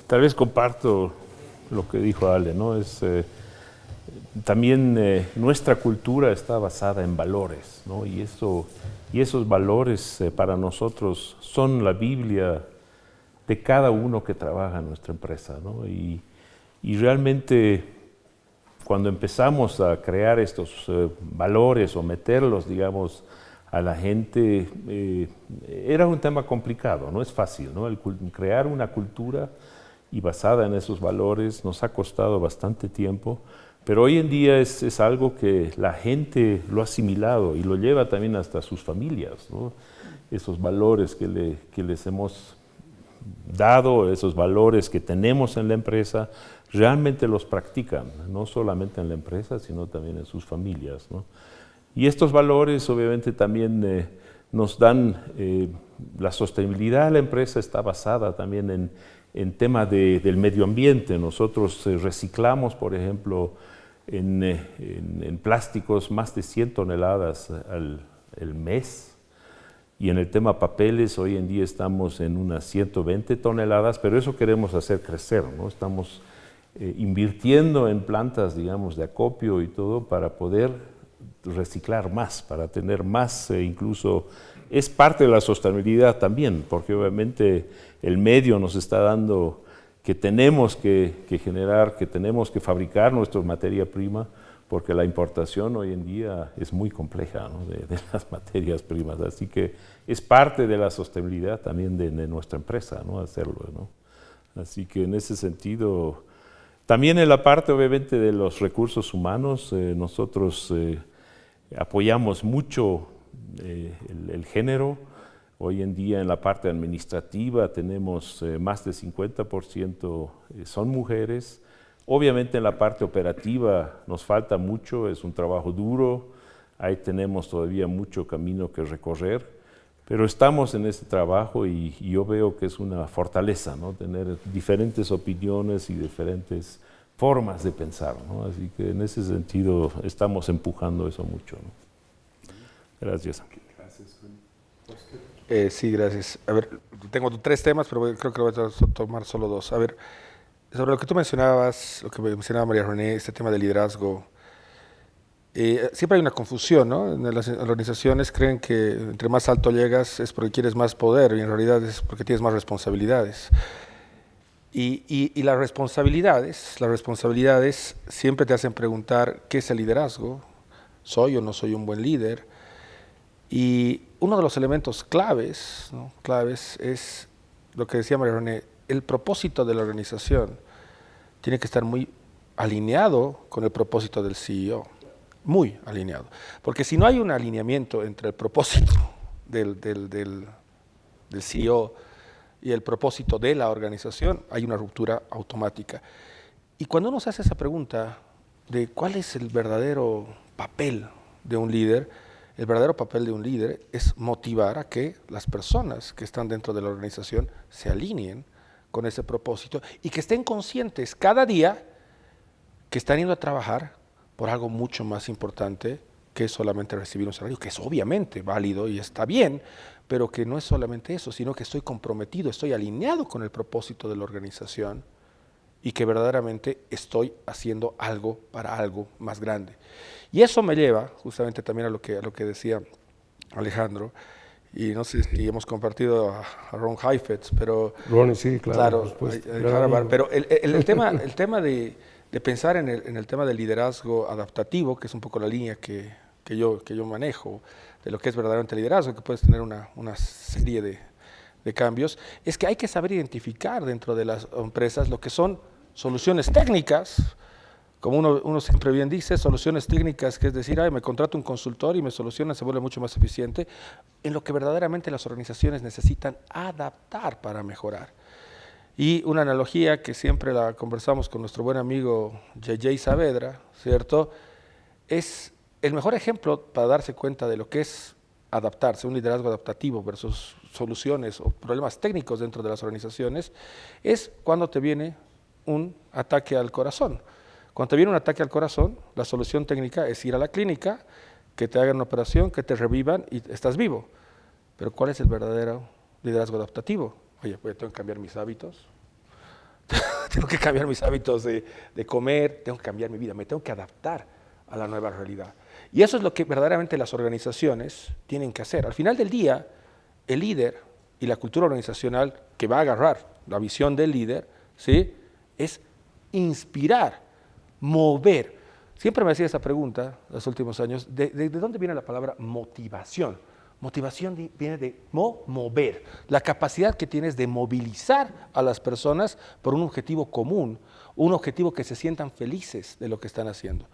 Tal vez comparto lo que dijo Ale, ¿no? También nuestra cultura está basada en valores, ¿no? Y esos valores para nosotros son la Biblia de cada uno que trabaja en nuestra empresa, ¿no? Y realmente cuando empezamos a crear estos valores o meterlos, digamos, a la gente, era un tema complicado, no es fácil, ¿no? Crear una cultura y basada en esos valores nos ha costado bastante tiempo, pero hoy en día es algo que la gente lo ha asimilado y lo lleva también hasta sus familias, ¿no? Esos valores que les hemos dado, esos valores que tenemos en la empresa, realmente los practican, no solamente en la empresa, sino también en sus familias, ¿no? Y estos valores obviamente también nos dan, la sostenibilidad de la empresa está basada también en tema del medio ambiente. Nosotros reciclamos, por ejemplo, en plásticos más de 100 toneladas al mes, y en el tema papeles hoy en día estamos en unas 120 toneladas, pero eso queremos hacer crecer, ¿no? Estamos invirtiendo en plantas, digamos, de acopio y todo para poder reciclar más, para tener más, incluso es parte de la sostenibilidad también, porque obviamente el medio nos está dando que tenemos que generar, que tenemos que fabricar nuestra materia prima, porque la importación hoy en día es muy compleja, ¿no? de las materias primas, así que es parte de la sostenibilidad también de nuestra empresa, ¿no? Hacerlo, ¿no? Así que en ese sentido, también en la parte obviamente de los recursos humanos, nosotros apoyamos mucho el género. Hoy en día en la parte administrativa tenemos más del 50% son mujeres. Obviamente en la parte operativa nos falta mucho, es un trabajo duro, ahí tenemos todavía mucho camino que recorrer, pero estamos en ese trabajo y yo veo que es una fortaleza, ¿no? Tener diferentes opiniones y diferentes formas de pensar, ¿no? Así que en ese sentido estamos empujando eso mucho, ¿no? Gracias. Sí, gracias. A ver, tengo 3 temas, pero creo que voy a tomar solo 2. A ver, sobre lo que tú mencionabas, lo que mencionaba María René, este tema del liderazgo, siempre hay una confusión, ¿no? En las organizaciones creen que entre más alto llegas es porque quieres más poder y en realidad es porque tienes más responsabilidades. Y las responsabilidades siempre te hacen preguntar ¿qué es el liderazgo? ¿Soy o no soy un buen líder? Y uno de los elementos claves, ¿no? Claves es lo que decía María René, el propósito de la organización tiene que estar muy alineado con el propósito del CEO, muy alineado. Porque si no hay un alineamiento entre el propósito del CEO y el propósito de la organización, hay una ruptura automática. Y cuando uno se hace esa pregunta de cuál es el verdadero papel de un líder, el verdadero papel de un líder es motivar a que las personas que están dentro de la organización se alineen con ese propósito y que estén conscientes cada día que están yendo a trabajar por algo mucho más importante que solamente recibir un salario, que es obviamente válido y está bien, pero que no es solamente eso, sino que estoy comprometido, estoy alineado con el propósito de la organización y que verdaderamente estoy haciendo algo para algo más grande. Y eso me lleva justamente también a lo que decía Alejandro, y no sé si hemos compartido a Ron Heifetz, pero... Ron, sí, claro. Pero el tema de pensar en el tema del liderazgo adaptativo, que es un poco la línea que yo manejo, de lo que es verdaderamente liderazgo, que puedes tener una serie de cambios, es que hay que saber identificar dentro de las empresas lo que son soluciones técnicas, como uno siempre bien dice, soluciones técnicas, que es decir, me contrato un consultor y me soluciona, se vuelve mucho más eficiente, en lo que verdaderamente las organizaciones necesitan adaptar para mejorar. Y una analogía que siempre la conversamos con nuestro buen amigo JJ Saavedra, ¿cierto? Es el mejor ejemplo para darse cuenta de lo que es adaptarse, un liderazgo adaptativo versus soluciones o problemas técnicos dentro de las organizaciones, es cuando te viene un ataque al corazón. Cuando te viene un ataque al corazón, la solución técnica es ir a la clínica, que te hagan una operación, que te revivan y estás vivo. Pero ¿cuál es el verdadero liderazgo adaptativo? Oye, pues tengo que cambiar mis hábitos, tengo que cambiar mis hábitos de comer, tengo que cambiar mi vida, me tengo que adaptar a la nueva realidad. Y eso es lo que verdaderamente las organizaciones tienen que hacer. Al final del día, el líder y la cultura organizacional que va a agarrar la visión del líder, ¿sí?, es inspirar, mover. Siempre me hacía esa pregunta en los últimos años, ¿de dónde viene la palabra motivación? Motivación viene de mover, la capacidad que tienes de movilizar a las personas por un objetivo común, un objetivo que se sientan felices de lo que están haciendo.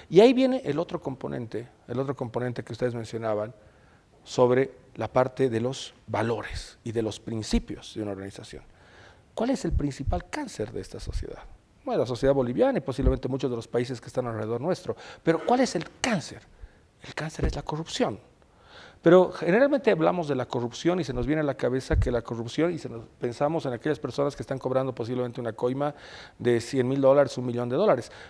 Y ahí viene el otro componente que ustedes mencionaban sobre la parte de los valores y de los principios de una organización. ¿Cuál es el principal cáncer de esta sociedad? Bueno, la sociedad boliviana y posiblemente muchos de los países que están alrededor nuestro. Pero ¿cuál es el cáncer? El cáncer es la corrupción. Pero generalmente hablamos de la corrupción y se nos viene a la cabeza que la corrupción, y pensamos en aquellas personas que están cobrando posiblemente una coima de $100,000, $1 millón.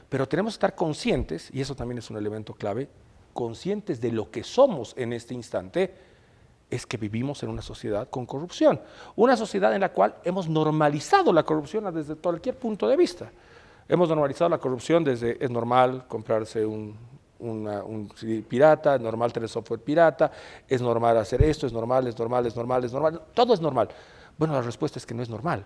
Pero tenemos que estar conscientes, y eso también es un elemento clave, conscientes de lo que somos en este instante, es que vivimos en una sociedad con corrupción. Una sociedad en la cual hemos normalizado la corrupción desde cualquier punto de vista. Hemos normalizado la corrupción desde, es normal comprarse un un CD pirata, es normal tener software pirata, es normal hacer esto, es normal, todo es normal. Bueno, la respuesta es que no es normal.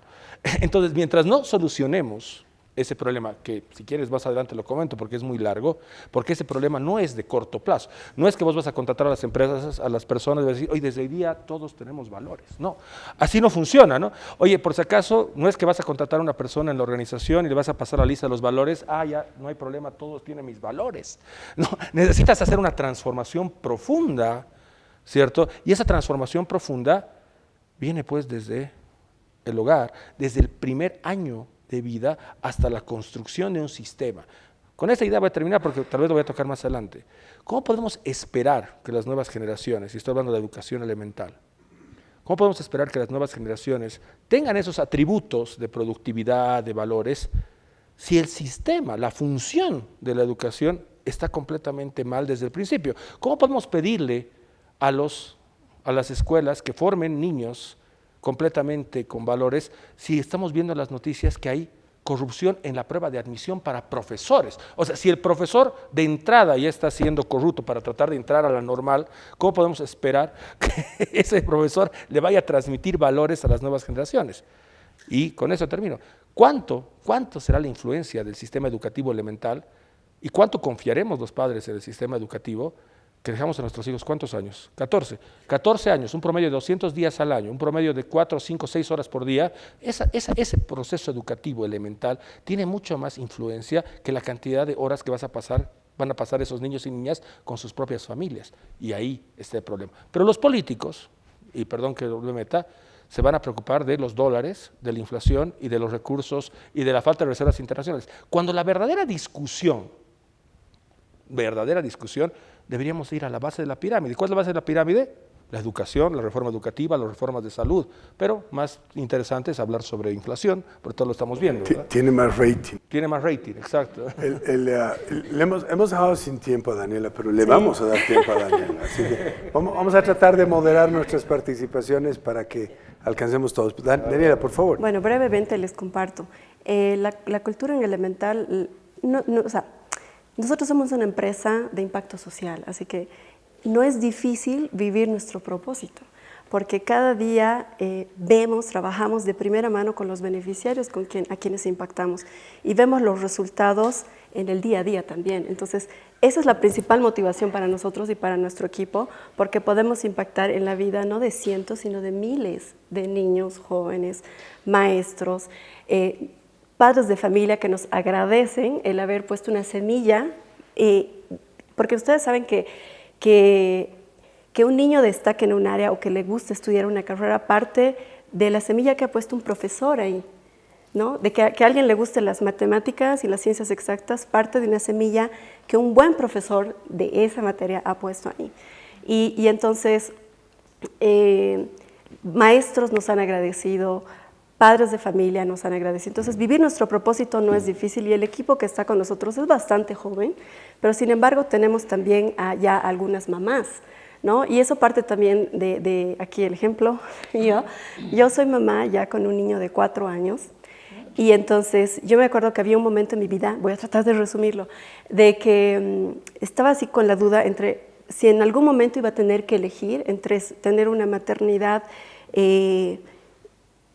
Entonces, mientras no solucionemos ese problema, que si quieres más adelante lo comento porque es muy largo, porque ese problema no es de corto plazo. No es que vos vas a contratar a las empresas, a las personas y vas a decir, oye, desde hoy día todos tenemos valores. No, así no funciona, ¿no? Oye, por si acaso, no es que vas a contratar a una persona en la organización y le vas a pasar la lista de los valores, ya, no hay problema, todos tienen mis valores. No, necesitas hacer una transformación profunda, ¿cierto? Y esa transformación profunda viene pues desde el hogar, desde el primer año de vida hasta la construcción de un sistema. Con esta idea voy a terminar porque tal vez lo voy a tocar más adelante. ¿Cómo podemos esperar que las nuevas generaciones, y estoy hablando de educación elemental, cómo podemos esperar que las nuevas generaciones tengan esos atributos de productividad, de valores, si el sistema, la función de la educación está completamente mal desde el principio? ¿Cómo podemos pedirle a las escuelas que formen niños completamente con valores si estamos viendo en las noticias que hay corrupción en la prueba de admisión para profesores? O sea, si el profesor de entrada ya está siendo corrupto para tratar de entrar a la normal, ¿cómo podemos esperar que ese profesor le vaya a transmitir valores a las nuevas generaciones? Y con eso termino. ¿Cuánto será la influencia del sistema educativo elemental y cuánto confiaremos los padres en el sistema educativo que dejamos a nuestros hijos? ¿Cuántos años? 14 años, un promedio de 200 días al año, un promedio de 4, 5, 6 horas por día. Ese proceso educativo elemental tiene mucho más influencia que la cantidad de horas que van a pasar esos niños y niñas con sus propias familias. Y ahí está el problema. Pero los políticos, y perdón que lo meta, se van a preocupar de los dólares, de la inflación y de los recursos y de la falta de reservas internacionales. Cuando la verdadera discusión, deberíamos ir a la base de la pirámide. ¿Cuál es la base de la pirámide? La educación, la reforma educativa, las reformas de salud. Pero más interesante es hablar sobre inflación, porque todos lo estamos viendo, ¿verdad? Tiene más rating. Tiene más rating, exacto. Hemos dejado sin tiempo a Daniela, pero le vamos a dar tiempo a Daniela. Así que vamos a tratar de moderar nuestras participaciones para que alcancemos todos. Daniela, por favor. Bueno, brevemente les comparto. La cultura en elemental, o sea, nosotros somos una empresa de impacto social, así que no es difícil vivir nuestro propósito, porque cada día trabajamos de primera mano con los beneficiarios a quienes impactamos y vemos los resultados en el día a día también. Entonces, esa es la principal motivación para nosotros y para nuestro equipo, porque podemos impactar en la vida no de cientos, sino de miles de niños, jóvenes, maestros, padres de familia que nos agradecen el haber puesto una semilla, porque ustedes saben que un niño destaque en un área o que le guste estudiar una carrera parte de la semilla que ha puesto un profesor ahí, ¿no? De que a alguien le guste las matemáticas y las ciencias exactas, parte de una semilla que un buen profesor de esa materia ha puesto ahí. Y entonces, maestros nos han agradecido, padres de familia nos han agradecido. Entonces, vivir nuestro propósito no es difícil y el equipo que está con nosotros es bastante joven, pero sin embargo tenemos también ya algunas mamás, ¿no? Y eso parte también de aquí el ejemplo. Yo soy mamá ya con un niño de 4 años y entonces yo me acuerdo que había un momento en mi vida, voy a tratar de resumirlo, de que estaba así con la duda entre si en algún momento iba a tener que elegir entre tener una maternidad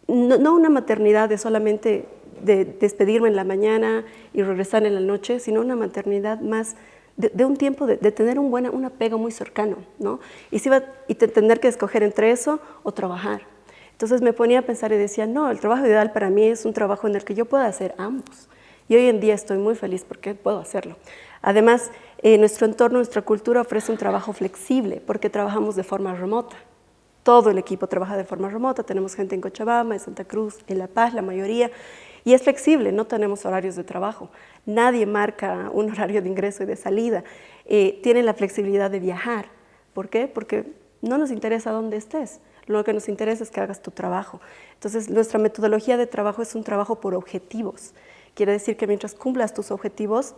no una maternidad de solamente de despedirme en la mañana y regresar en la noche, sino una maternidad más de un tiempo de tener un apego muy cercano, ¿no? Y tener que escoger entre eso o trabajar. Entonces me ponía a pensar y decía, no, el trabajo ideal para mí es un trabajo en el que yo pueda hacer ambos. Y hoy en día estoy muy feliz porque puedo hacerlo. Además, nuestro entorno, nuestra cultura ofrece un trabajo flexible porque trabajamos de forma remota. Todo el equipo trabaja de forma remota, tenemos gente en Cochabamba, en Santa Cruz, en La Paz, la mayoría, y es flexible, no tenemos horarios de trabajo. Nadie marca un horario de ingreso y de salida. Tienen la flexibilidad de viajar. ¿Por qué? Porque no nos interesa dónde estés, lo que nos interesa es que hagas tu trabajo. Entonces, nuestra metodología de trabajo es un trabajo por objetivos. Quiere decir que mientras cumplas tus objetivos,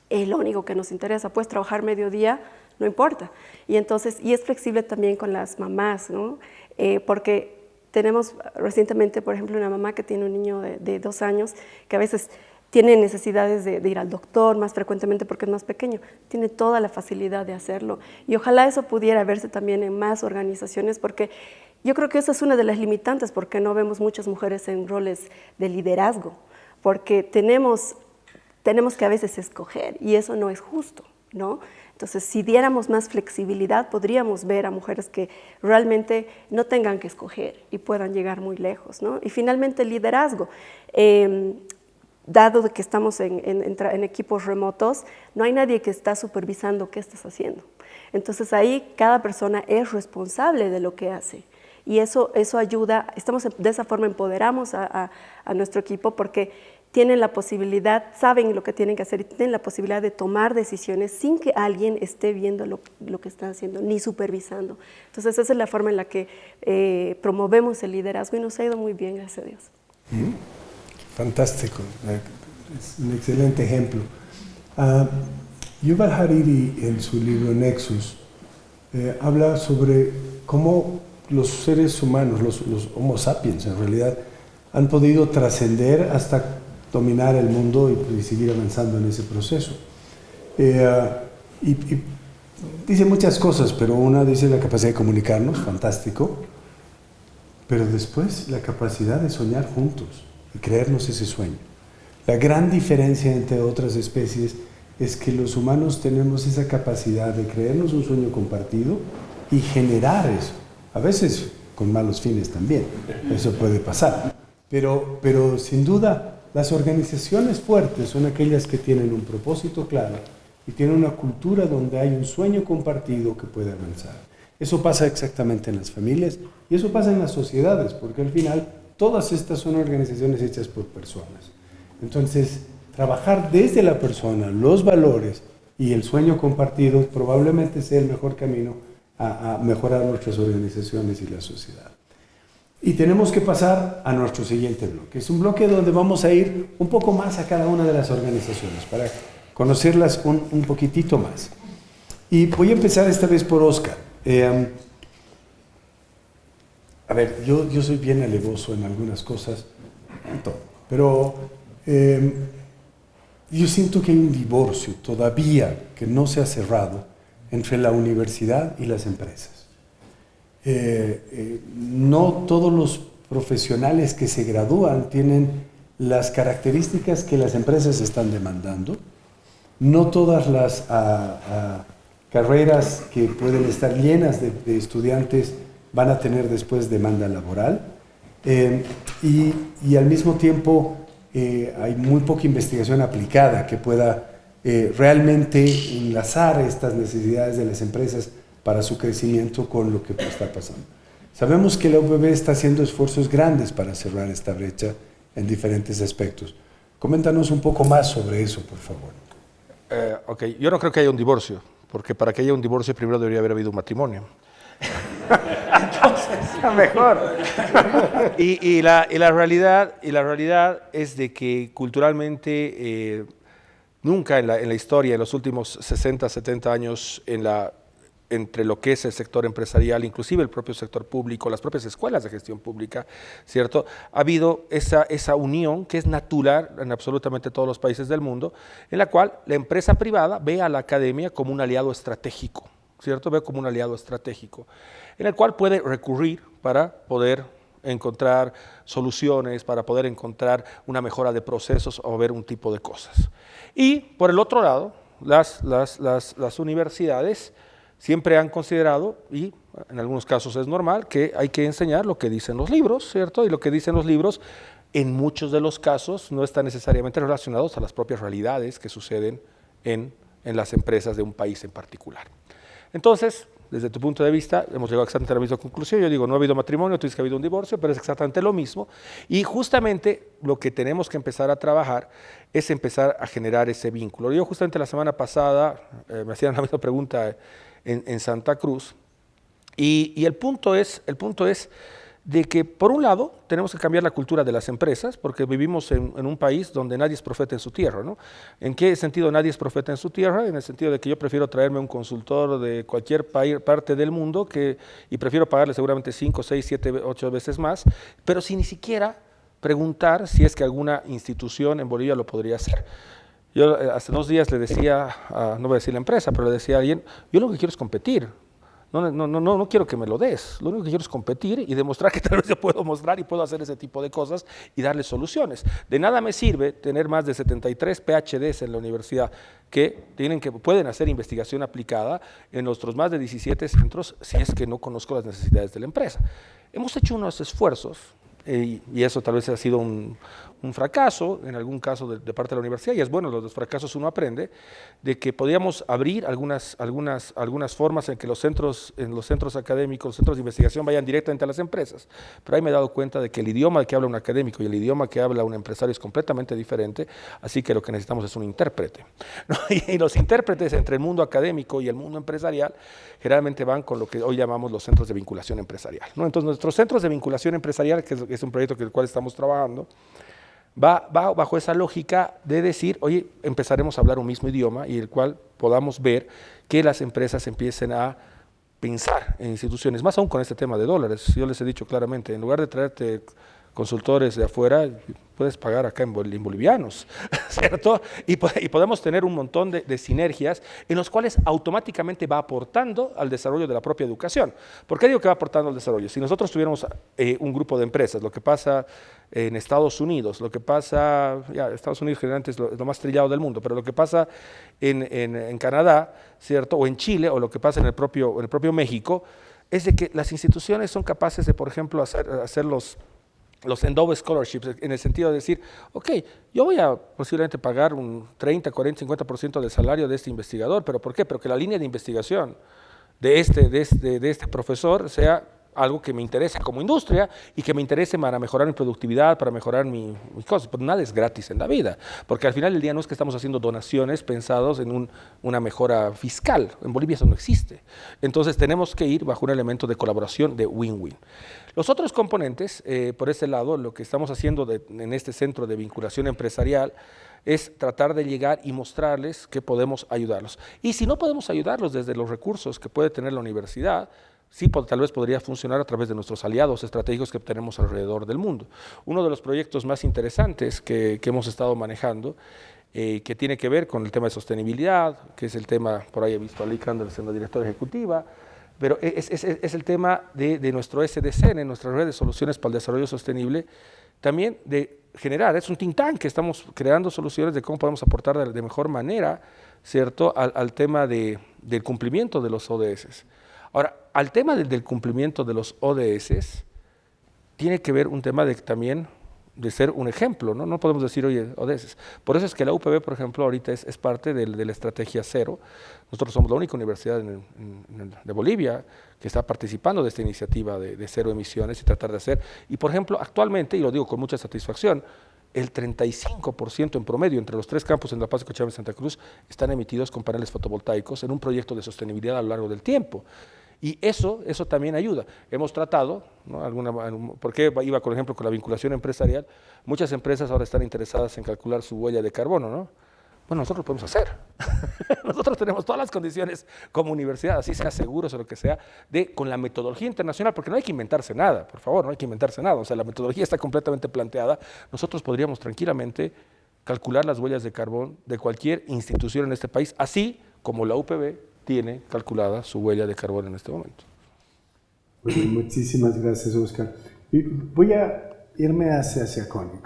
es lo único que nos interesa. Puedes trabajar mediodía, no importa. Y es flexible también con las mamás, ¿no? Porque tenemos recientemente, por ejemplo, una mamá que tiene un niño de 2 años que a veces tiene necesidades de ir al doctor más frecuentemente porque es más pequeño, tiene toda la facilidad de hacerlo. Y ojalá eso pudiera verse también en más organizaciones, porque yo creo que esa es una de las limitantes, porque no vemos muchas mujeres en roles de liderazgo, porque tenemos que a veces escoger y eso no es justo, ¿no? Entonces, si diéramos más flexibilidad, podríamos ver a mujeres que realmente no tengan que escoger y puedan llegar muy lejos, ¿no? Y finalmente, el liderazgo. Dado que estamos en equipos remotos, no hay nadie que está supervisando qué estás haciendo. Entonces, ahí cada persona es responsable de lo que hace. Y eso ayuda, de esa forma empoderamos a nuestro equipo porque tienen la posibilidad, saben lo que tienen que hacer y tienen la posibilidad de tomar decisiones sin que alguien esté viendo lo que están haciendo, ni supervisando. Entonces, esa es la forma en la que promovemos el liderazgo y nos ha ido muy bien, gracias a Dios. Fantástico, es un excelente ejemplo. Yuval Harari, en su libro Nexus, habla sobre cómo los seres humanos, los Homo sapiens en realidad, han podido trascender hasta dominar el mundo y seguir avanzando en ese proceso. Y dice muchas cosas, pero una dice la capacidad de comunicarnos, fantástico, pero después la capacidad de soñar juntos y creernos ese sueño. La gran diferencia entre otras especies es que los humanos tenemos esa capacidad de creernos un sueño compartido y generar eso. A veces con malos fines también, eso puede pasar. Pero sin duda, las organizaciones fuertes son aquellas que tienen un propósito claro y tienen una cultura donde hay un sueño compartido que puede avanzar. Eso pasa exactamente en las familias y eso pasa en las sociedades, porque al final todas estas son organizaciones hechas por personas. Entonces, trabajar desde la persona, los valores y el sueño compartido probablemente sea el mejor camino a mejorar nuestras organizaciones y la sociedad. Y tenemos que pasar a nuestro siguiente bloque. Es un bloque donde vamos a ir un poco más a cada una de las organizaciones para conocerlas un poquitito más. Y voy a empezar esta vez por Oscar. A ver, yo soy bien alevoso en algunas cosas, pero yo siento que hay un divorcio todavía que no se ha cerrado entre la universidad y las empresas. No todos los profesionales que se gradúan tienen las características que las empresas están demandando. No todas las carreras que pueden estar llenas de estudiantes van a tener después demanda laboral. Y al mismo tiempo hay muy poca investigación aplicada que pueda realmente enlazar estas necesidades de las empresas para su crecimiento con lo que está pasando. Sabemos que la UPB está haciendo esfuerzos grandes para cerrar esta brecha en diferentes aspectos. Coméntanos un poco más sobre eso, por favor. Ok, yo no creo que haya un divorcio, porque para que haya un divorcio primero debería haber habido un matrimonio. Entonces, mejor. y la realidad es de que culturalmente nunca en la historia, en los últimos 60, 70 años, entre lo que es el sector empresarial, inclusive el propio sector público, las propias escuelas de gestión pública, ¿cierto? Ha habido esa unión que es natural en absolutamente todos los países del mundo, en la cual la empresa privada ve a la academia como un aliado estratégico, ¿cierto? Ve como un aliado estratégico, en el cual puede recurrir para poder encontrar soluciones, para poder encontrar una mejora de procesos o ver un tipo de cosas. Y por el otro lado, las universidades siempre han considerado, y en algunos casos es normal, que hay que enseñar lo que dicen los libros, ¿cierto? Y lo que dicen los libros, en muchos de los casos, no están necesariamente relacionados a las propias realidades que suceden en las empresas de un país en particular. Entonces, desde tu punto de vista, hemos llegado exactamente a la misma conclusión. Yo digo, no ha habido matrimonio, tú dices que ha habido un divorcio, pero es exactamente lo mismo. Y justamente lo que tenemos que empezar a trabajar es empezar a generar ese vínculo. Yo justamente la semana pasada me hacían la misma pregunta en Santa Cruz, y el punto es de que, por un lado, tenemos que cambiar la cultura de las empresas, porque vivimos en un país donde nadie es profeta en su tierra, ¿no? ¿En qué sentido nadie es profeta en su tierra? En el sentido de que yo prefiero traerme un consultor de cualquier parte del mundo y prefiero pagarle seguramente 5, 6, 7, 8 veces más, pero si ni siquiera preguntar si es que alguna institución en Bolivia lo podría hacer. Yo hace 2 días le decía, no voy a decir la empresa, pero le decía a alguien, yo lo que quiero es competir. No quiero que me lo des, lo único que quiero es competir y demostrar que tal vez yo puedo mostrar y puedo hacer ese tipo de cosas y darle soluciones. De nada me sirve tener más de 73 PhDs en la universidad que pueden hacer investigación aplicada en nuestros más de 17 centros si es que no conozco las necesidades de la empresa. Hemos hecho unos esfuerzos y eso tal vez ha sido un fracaso, en algún caso de parte de la universidad, y es bueno, los fracasos uno aprende, de que podíamos abrir algunas formas en que en los centros académicos, los centros de investigación vayan directamente a las empresas. Pero ahí me he dado cuenta de que el idioma que habla un académico y el idioma que habla un empresario es completamente diferente, así que lo que necesitamos es un intérprete, ¿no? Y los intérpretes entre el mundo académico y el mundo empresarial generalmente van con lo que hoy llamamos los centros de vinculación empresarial, ¿no? Entonces, nuestros centros de vinculación empresarial, que es un proyecto con el cual estamos trabajando, va bajo esa lógica de decir, oye, empezaremos a hablar un mismo idioma y el cual podamos ver que las empresas empiecen a pensar en instituciones, más aún con este tema de dólares. Yo les he dicho claramente, en lugar de traerte consultores de afuera, puedes pagar acá en bolivianos, ¿cierto? Y podemos tener un montón de sinergias en los cuales automáticamente va aportando al desarrollo de la propia educación. ¿Por qué digo que va aportando al desarrollo? Si nosotros tuviéramos un grupo de empresas, lo que pasa en Estados Unidos, lo que pasa, Estados Unidos generalmente es lo más trillado del mundo, pero lo que pasa en Canadá, ¿cierto? O en Chile, o lo que pasa en el propio México, es de que las instituciones son capaces de, por ejemplo, hacer los endowed scholarships, en el sentido de decir, ok, yo voy a posiblemente pagar un 30, 40, 50% del salario de este investigador, ¿pero por qué? Pero que la línea de investigación de este profesor sea algo que me interese como industria y que me interese para mejorar mi productividad, para mejorar mis cosas. Pero nada es gratis en la vida, porque al final del día no es que estamos haciendo donaciones pensados en una mejora fiscal. En Bolivia eso no existe. Entonces tenemos que ir bajo un elemento de colaboración de win-win. Los otros componentes, por ese lado, lo que estamos haciendo en este centro de vinculación empresarial es tratar de llegar y mostrarles que podemos ayudarlos. Y si no podemos ayudarlos desde los recursos que puede tener la universidad, sí, tal vez podría funcionar a través de nuestros aliados estratégicos que tenemos alrededor del mundo. Uno de los proyectos más interesantes que hemos estado manejando, que tiene que ver con el tema de sostenibilidad, que es el tema, por ahí he visto a Lee Crandall siendo directora ejecutiva, pero es el tema de nuestro SDC, en nuestra red de soluciones para el desarrollo sostenible, también de generar, es un think tank que estamos creando soluciones de cómo podemos aportar de mejor manera, ¿cierto?, al tema del cumplimiento de los ODS. Ahora, al tema del cumplimiento de los ODS, tiene que ver un tema también de ser un ejemplo, ¿no? No podemos decir, oye, ODS. Por eso es que la UPB, por ejemplo, ahorita es parte de la estrategia cero. Nosotros somos la única universidad de Bolivia que está participando de esta iniciativa de cero emisiones y tratar de hacer. Y, por ejemplo, actualmente, y lo digo con mucha satisfacción, el 35% en promedio entre los 3 campus en La Paz, Cochabamba y Santa Cruz están emitidos con paneles fotovoltaicos en un proyecto de sostenibilidad a lo largo del tiempo. Y eso también ayuda. Hemos tratado, ¿no? ¿Por qué iba, por ejemplo, con la vinculación empresarial? Muchas empresas ahora están interesadas en calcular su huella de carbono, ¿no? Bueno, nosotros lo podemos hacer. Nosotros tenemos todas las condiciones como universidad, así sea seguros o lo que sea, con la metodología internacional, porque no hay que inventarse nada, por favor, no hay que inventarse nada. O sea, la metodología está completamente planteada. Nosotros podríamos tranquilamente calcular las huellas de carbón de cualquier institución en este país, así como la UPB tiene calculada su huella de carbono en este momento. Bueno, muchísimas gracias, Oscar. Y voy a irme hacia Connie.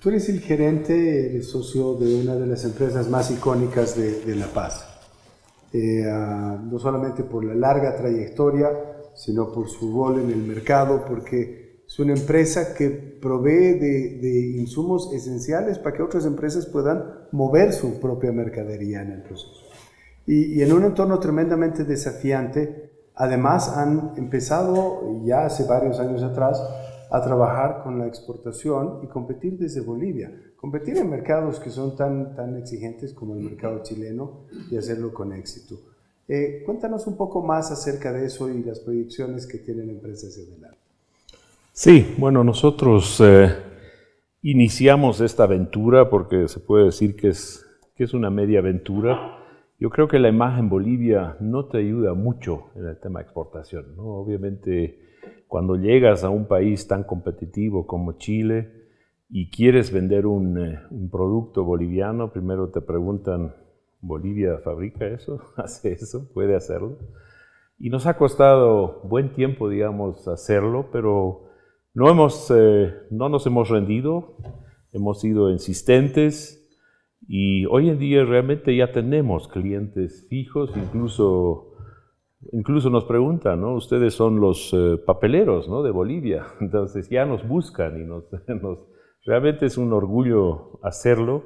Tú eres el gerente, eres socio de una de las empresas más icónicas de La Paz. No solamente por la larga trayectoria, sino por su rol en el mercado, porque es una empresa que provee de insumos esenciales para que otras empresas puedan mover su propia mercadería en el proceso. Y en un entorno tremendamente desafiante, además han empezado ya hace varios años atrás a trabajar con la exportación y competir desde Bolivia, competir en mercados que son tan exigentes como el mercado chileno y hacerlo con éxito. Cuéntanos un poco más acerca de eso y las proyecciones que tiene la empresa hacia adelante. Sí, bueno, nosotros iniciamos esta aventura porque se puede decir que es una media aventura. Yo creo que la imagen Bolivia no te ayuda mucho en el tema de exportación, ¿no? Obviamente cuando llegas a un país tan competitivo como Chile y quieres vender un producto boliviano, primero te preguntan, ¿Bolivia fabrica eso? ¿Hace eso? ¿Puede hacerlo? Y nos ha costado buen tiempo, digamos, hacerlo, pero no nos hemos rendido, hemos sido insistentes y hoy en día realmente ya tenemos clientes fijos, incluso nos preguntan, ¿no? Ustedes son los papeleros, ¿no?, de Bolivia, entonces ya nos buscan y realmente es un orgullo hacerlo.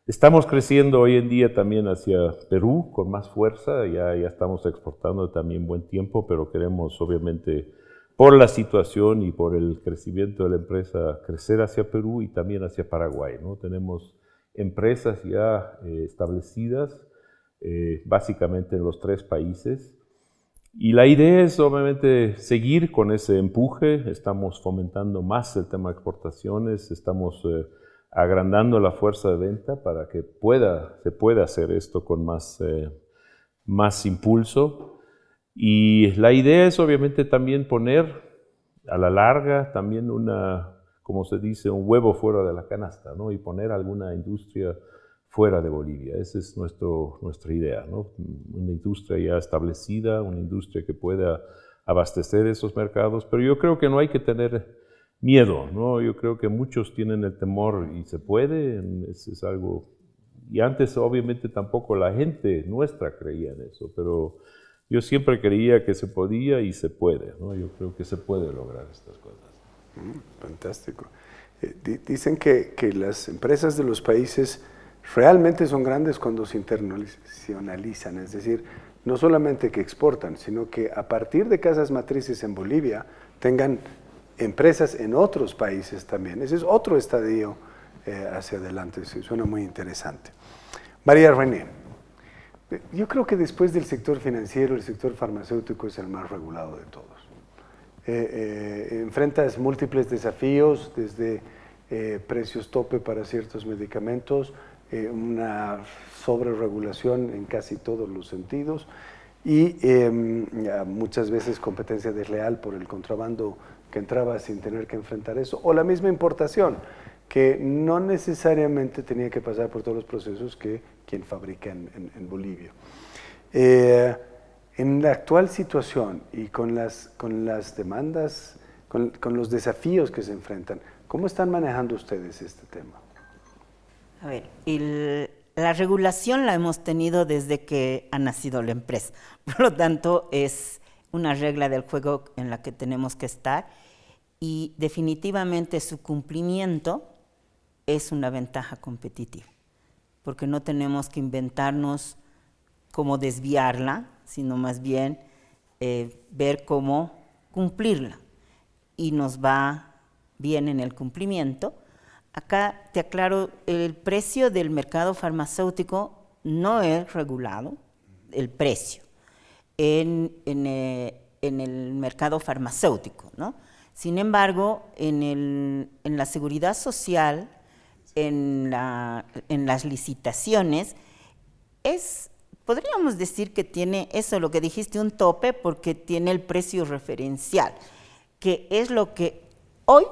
Estamos creciendo hoy en día también hacia Perú con más fuerza, ya estamos exportando también buen tiempo, pero queremos obviamente por la situación y por el crecimiento de la empresa crecer hacia Perú y también hacia Paraguay, ¿no? Tenemos empresas ya establecidas básicamente en los 3 países. Y la idea es obviamente seguir con ese empuje, estamos fomentando más el tema de exportaciones, estamos agrandando la fuerza de venta para que se pueda hacer esto con más impulso. Y la idea es obviamente también poner a la larga también como se dice, un huevo fuera de la canasta, ¿no? Y poner alguna industria fuera de Bolivia. Esa es nuestra idea, ¿no? Una industria ya establecida, una industria que pueda abastecer esos mercados, pero yo creo que no hay que tener miedo, ¿no? Yo creo que muchos tienen el temor y se puede, es algo... Y antes obviamente tampoco la gente nuestra creía en eso, pero yo siempre creía que se podía y se puede, ¿no? Yo creo que se puede lograr estas cosas. Fantástico. Dicen que las empresas de los países realmente son grandes cuando se internacionalizan, es decir, no solamente que exportan, sino que a partir de casas matrices en Bolivia tengan empresas en otros países también. Ese es otro estadio hacia adelante, suena muy interesante. María René, yo creo que después del sector financiero, el sector farmacéutico es el más regulado de todos. Enfrentas múltiples desafíos, desde precios tope para ciertos medicamentos, una sobreregulación en casi todos los sentidos y muchas veces competencia desleal por el contrabando que entraba sin tener que enfrentar eso, o la misma importación, que no necesariamente tenía que pasar por todos los procesos que quien fabrica en Bolivia. En la actual situación y con las demandas, con los desafíos que se enfrentan, ¿cómo están manejando ustedes este tema? A ver, la regulación la hemos tenido desde que ha nacido la empresa. Por lo tanto, es una regla del juego en la que tenemos que estar y definitivamente su cumplimiento es una ventaja competitiva, porque no tenemos que inventarnos cómo desviarla, sino más bien ver cómo cumplirla. Y nos va bien en el cumplimiento. Acá te aclaro, el precio del mercado farmacéutico no es regulado, el precio, en el mercado farmacéutico, ¿no? Sin embargo, en la seguridad social, en las licitaciones, podríamos decir que tiene eso, lo que dijiste, un tope, porque tiene el precio referencial, que es lo que hoy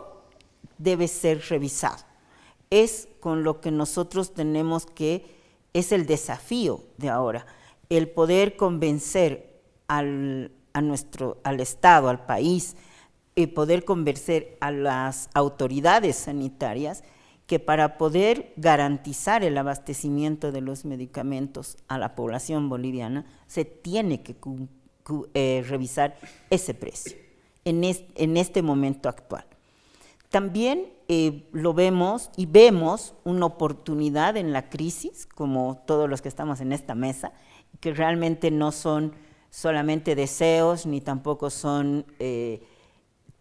debe ser revisado. Es con lo que nosotros tenemos es el desafío de ahora, el poder convencer al Estado, al país, y poder convencer a las autoridades sanitarias que para poder garantizar el abastecimiento de los medicamentos a la población boliviana, se tiene que revisar ese precio en este momento actual. También lo vemos y vemos una oportunidad en la crisis, como todos los que estamos en esta mesa, que realmente no son solamente deseos, ni tampoco son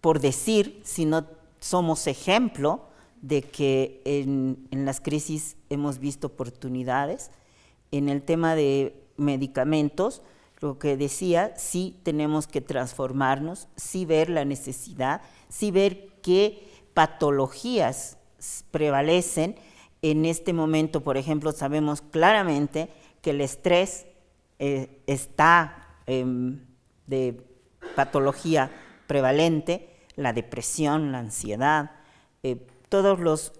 por decir, sino somos ejemplo de que en las crisis hemos visto oportunidades. En el tema de medicamentos, lo que decía, sí tenemos que transformarnos, sí ver la necesidad, sí ver qué patologías prevalecen. En este momento, por ejemplo, sabemos claramente que el estrés está de patología prevalente la depresión, la ansiedad, todos los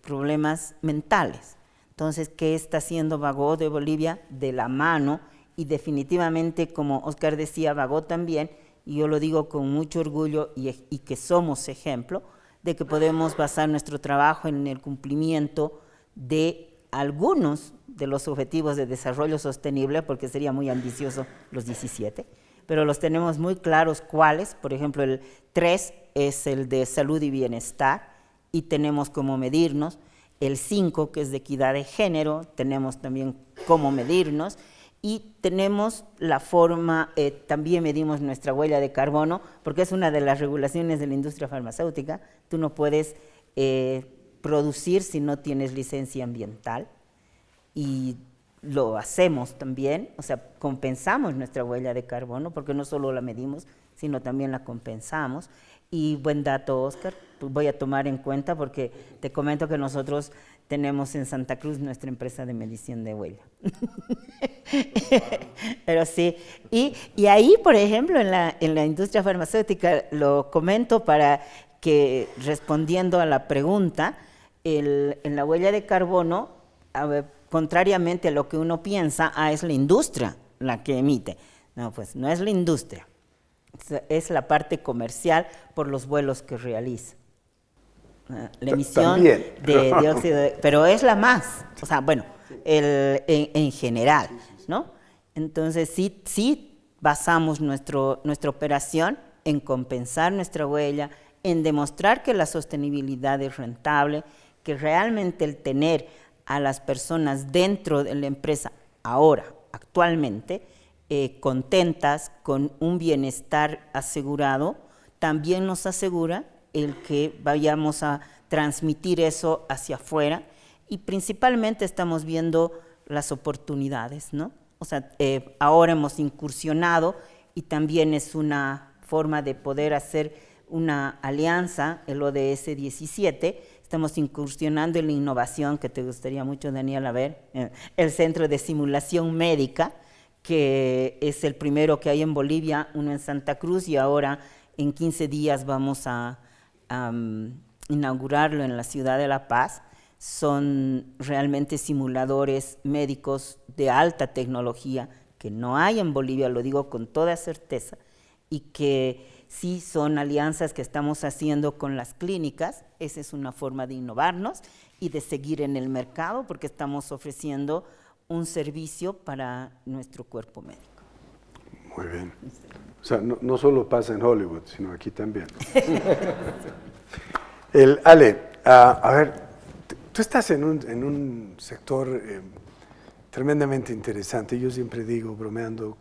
problemas mentales. Entonces, ¿qué está haciendo Bagó de Bolivia? De la mano, y definitivamente, como Oscar decía, Bagó también, y yo lo digo con mucho orgullo y que somos ejemplo, de que podemos basar nuestro trabajo en el cumplimiento de algunos de los objetivos de desarrollo sostenible, porque sería muy ambicioso los 17, pero los tenemos muy claros cuáles. Por ejemplo, el 3 es el de salud y bienestar, y tenemos cómo medirnos. El 5, que es de equidad de género, tenemos también cómo medirnos, y tenemos la forma, también medimos nuestra huella de carbono, porque es una de las regulaciones de la industria farmacéutica. Tú no puedes producir si no tienes licencia ambiental, y lo hacemos también, o sea, compensamos nuestra huella de carbono, porque no solo la medimos, sino también la compensamos. Y buen dato, Oscar, pues voy a tomar en cuenta, porque te comento que nosotros tenemos en Santa Cruz nuestra empresa de medición de huella. Pero sí, y ahí, por ejemplo, en la industria farmacéutica, lo comento para que, respondiendo a la pregunta, en la huella de carbono, contrariamente a lo que uno piensa, es la industria la que emite. No, pues no es la industria, es la parte comercial por los vuelos que realiza. La emisión de dióxido pero es la más, o sea, bueno, en general, ¿no? Entonces sí basamos nuestra operación en compensar nuestra huella, en demostrar que la sostenibilidad es rentable, que realmente el tener a las personas dentro de la empresa ahora, actualmente, contentas, con un bienestar asegurado, también nos asegura el que vayamos a transmitir eso hacia afuera, y principalmente estamos viendo las oportunidades, ¿no? O sea, ahora hemos incursionado, y también es una forma de poder hacer una alianza, el ODS 17, estamos incursionando en la innovación, que te gustaría mucho, Daniela, ver, el Centro de Simulación Médica, que es el primero que hay en Bolivia, uno en Santa Cruz, y ahora en 15 días vamos a inaugurarlo en la ciudad de La Paz. Son realmente simuladores médicos de alta tecnología que no hay en Bolivia, lo digo con toda certeza, y que sí son alianzas que estamos haciendo con las clínicas. Esa es una forma de innovarnos y de seguir en el mercado, porque estamos ofreciendo un servicio para nuestro cuerpo médico. Muy bien. O sea, no solo pasa en Hollywood, sino aquí también. Ale, a ver, tú estás en un sector tremendamente interesante. Yo siempre digo, bromeando,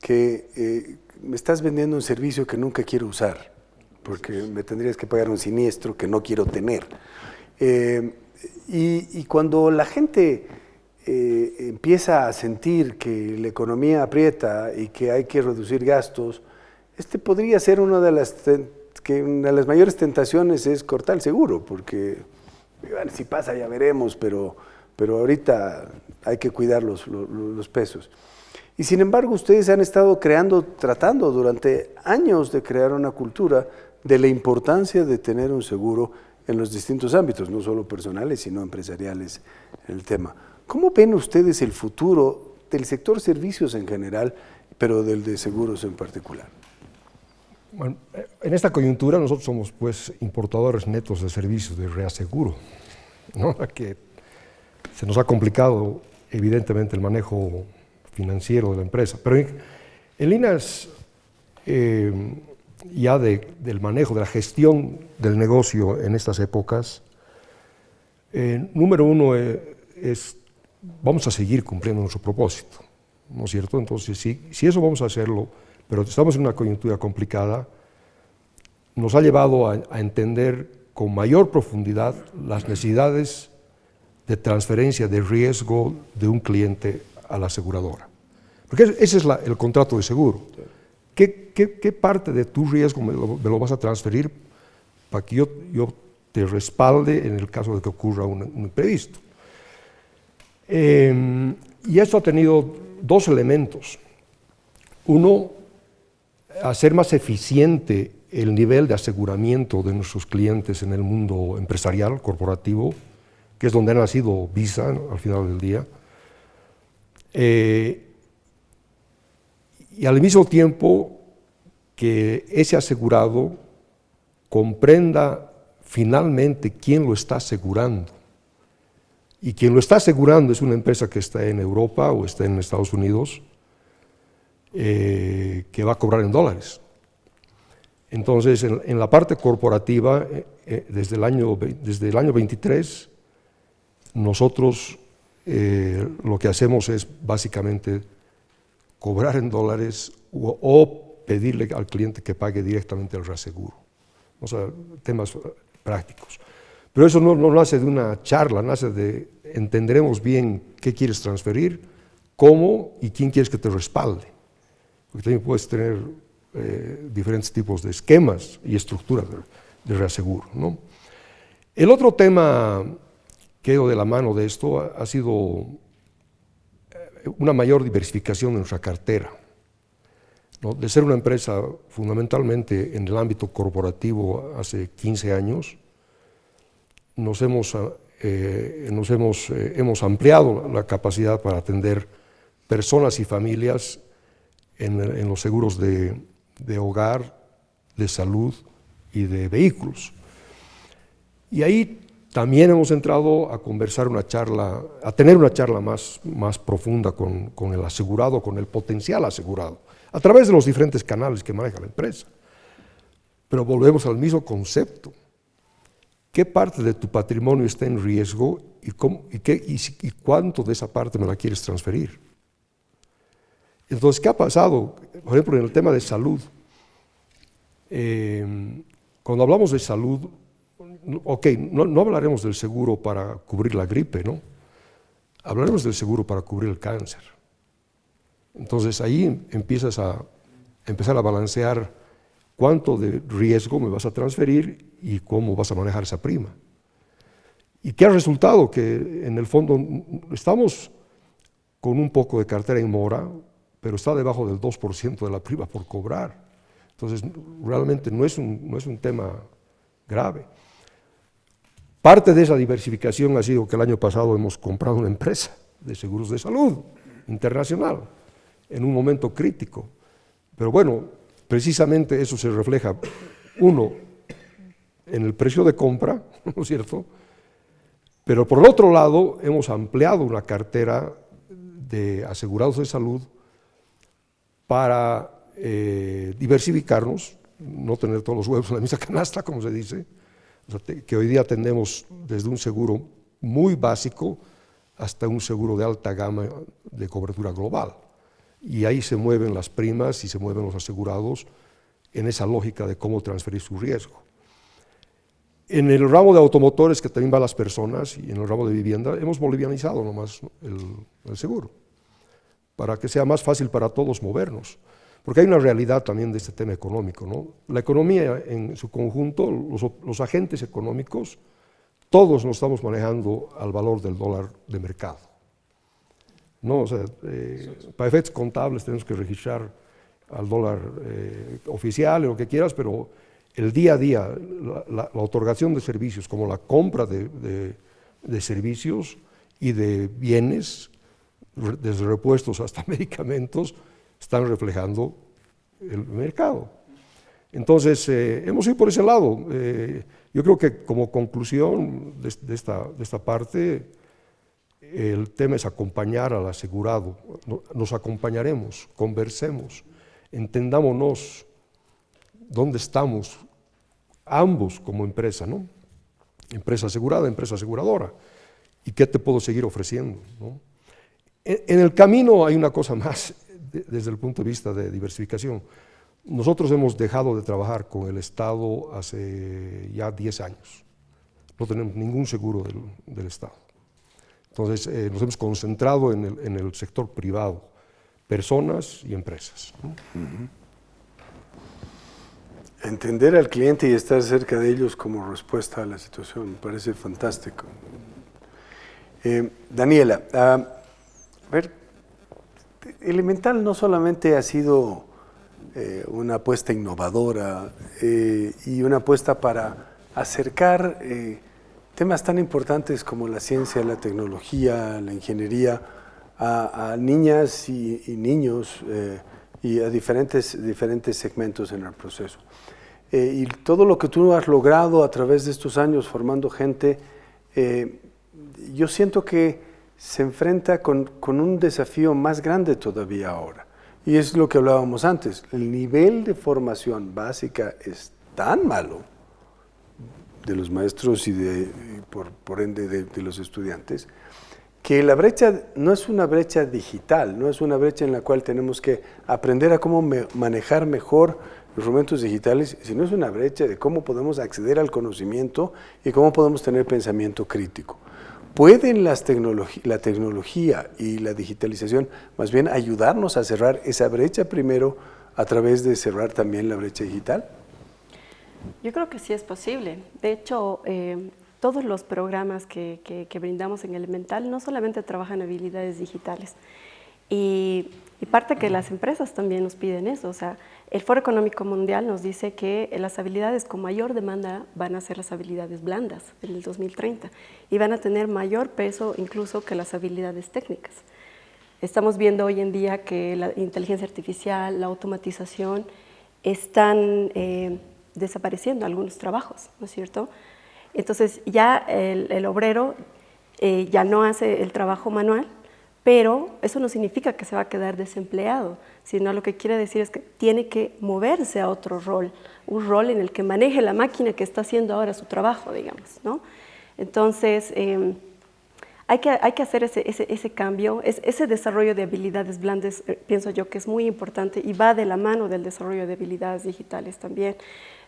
que me estás vendiendo un servicio que nunca quiero usar, porque me tendrías que pagar un siniestro que no quiero tener. Y cuando la gente empieza a sentir que la economía aprieta y que hay que reducir gastos, podría ser una de las mayores tentaciones es cortar el seguro, porque bueno, si pasa ya veremos, pero ahorita hay que cuidar los pesos. Y sin embargo, ustedes han estado tratando durante años de crear una cultura de la importancia de tener un seguro en los distintos ámbitos, no solo personales, sino empresariales, en el tema. ¿Cómo ven ustedes el futuro del sector servicios en general, pero del de seguros en particular? Bueno, en esta coyuntura nosotros somos pues importadores netos de servicios de reaseguro, ¿no? Que se nos ha complicado evidentemente el manejo financiero de la empresa, pero en líneas ya del manejo, de la gestión del negocio en estas épocas, número uno es vamos a seguir cumpliendo nuestro propósito, ¿no es cierto? Entonces, si eso vamos a hacerlo, pero estamos en una coyuntura complicada, nos ha llevado a entender con mayor profundidad las necesidades de transferencia de riesgo de un cliente a la aseguradora. Porque ese es el contrato de seguro. ¿Qué parte de tu riesgo me lo vas a transferir para que yo te respalde en el caso de que ocurra un imprevisto? Y esto ha tenido dos elementos. Uno, hacer más eficiente el nivel de aseguramiento de nuestros clientes en el mundo empresarial, corporativo, que es donde ha nacido Visa, ¿no?, al final del día. Y al mismo tiempo que ese asegurado comprenda finalmente quién lo está asegurando. Y quien lo está asegurando es una empresa que está en Europa o está en Estados Unidos, que va a cobrar en dólares. Entonces, en la parte corporativa, desde el año 23, nosotros lo que hacemos es básicamente cobrar en dólares o pedirle al cliente que pague directamente el reaseguro. O sea, temas prácticos. Pero eso no nace de una charla, nace de entenderemos bien qué quieres transferir, cómo y quién quieres que te respalde. Porque también puedes tener diferentes tipos de esquemas y estructuras de reaseguro, ¿no? El otro tema que ha ido de la mano de esto ha sido una mayor diversificación en nuestra cartera, ¿no? De ser una empresa fundamentalmente en el ámbito corporativo hace 15 años, hemos ampliado la capacidad para atender personas y familias en los seguros de hogar, de salud y de vehículos. Y ahí también hemos entrado a tener una charla más profunda con el asegurado, con el potencial asegurado, a través de los diferentes canales que maneja la empresa. Pero volvemos al mismo concepto. ¿Qué parte de tu patrimonio está en riesgo y cuánto de esa parte me la quieres transferir? Entonces, ¿qué ha pasado? Por ejemplo, en el tema de salud. Cuando hablamos de salud, no hablaremos del seguro para cubrir la gripe, ¿no? Hablaremos del seguro para cubrir el cáncer. Entonces, ahí empezar a balancear cuánto de riesgo me vas a transferir y cómo vas a manejar esa prima. ¿Y qué ha resultado? Que en el fondo estamos con un poco de cartera en mora, pero está debajo del 2% de la prima por cobrar. Entonces, realmente no es un tema grave. Parte de esa diversificación ha sido que el año pasado hemos comprado una empresa de seguros de salud internacional en un momento crítico. Pero bueno, precisamente eso se refleja, uno, en el precio de compra, ¿no es cierto? Pero por el otro lado, hemos ampliado una cartera de asegurados de salud para diversificarnos, no tener todos los huevos en la misma canasta, como se dice, o sea, que hoy día tenemos desde un seguro muy básico hasta un seguro de alta gama de cobertura global. Y ahí se mueven las primas y se mueven los asegurados en esa lógica de cómo transferir su riesgo. En el ramo de automotores, que también va a las personas, y en el ramo de vivienda, hemos bolivianizado nomás el seguro, para que sea más fácil para todos movernos. Porque hay una realidad también de este tema económico, ¿no? La economía en su conjunto, los agentes económicos, todos nos estamos manejando al valor del dólar de mercado, ¿no? O sea, para efectos contables tenemos que registrar al dólar oficial, lo que quieras, pero el día a día, la otorgación de servicios, como la compra de servicios y de bienes, desde repuestos hasta medicamentos, están reflejando el mercado. Entonces, hemos ido por ese lado. Yo creo que como conclusión de esta parte, el tema es acompañar al asegurado. Nos acompañaremos, conversemos, entendámonos dónde estamos, ambos como empresa, ¿no? Empresa asegurada, empresa aseguradora. ¿Y qué te puedo seguir ofreciendo, ¿no? En el camino hay una cosa más, desde el punto de vista de diversificación. Nosotros hemos dejado de trabajar con el Estado hace ya 10 años. No tenemos ningún seguro del Estado. Entonces, nos hemos concentrado en el sector privado, personas y empresas, ¿no? Entender al cliente y estar cerca de ellos como respuesta a la situación, me parece fantástico. Daniela, a ver, Elemental no solamente ha sido una apuesta innovadora y una apuesta para acercar temas tan importantes como la ciencia, la tecnología, la ingeniería a niñas y niños y a diferentes segmentos en el proceso. Y todo lo que tú has logrado a través de estos años formando gente, yo siento que se enfrenta con un desafío más grande todavía ahora. Y es lo que hablábamos antes, el nivel de formación básica es tan malo de los maestros y por ende de los estudiantes, que la brecha no es una brecha digital, no es una brecha en la cual tenemos que aprender a cómo manejar mejor los instrumentos digitales, sino es una brecha de cómo podemos acceder al conocimiento y cómo podemos tener pensamiento crítico. ¿Pueden la tecnología y la digitalización más bien ayudarnos a cerrar esa brecha primero a través de cerrar también la brecha digital? Yo creo que sí es posible. De hecho, todos los programas que brindamos en Elemental no solamente trabajan habilidades digitales, y parte que las empresas también nos piden eso. O sea, el Foro Económico Mundial nos dice que las habilidades con mayor demanda van a ser las habilidades blandas en el 2030 y van a tener mayor peso incluso que las habilidades técnicas. Estamos viendo hoy en día que la inteligencia artificial, la automatización están desapareciendo algunos trabajos, ¿no es cierto? Entonces ya el obrero ya no hace el trabajo manual, pero eso no significa que se va a quedar desempleado, sino lo que quiere decir es que tiene que moverse a otro rol, un rol en el que maneje la máquina que está haciendo ahora su trabajo, digamos, ¿no? Entonces, hay que hacer ese cambio, ese desarrollo de habilidades blandas, pienso yo que es muy importante y va de la mano del desarrollo de habilidades digitales también.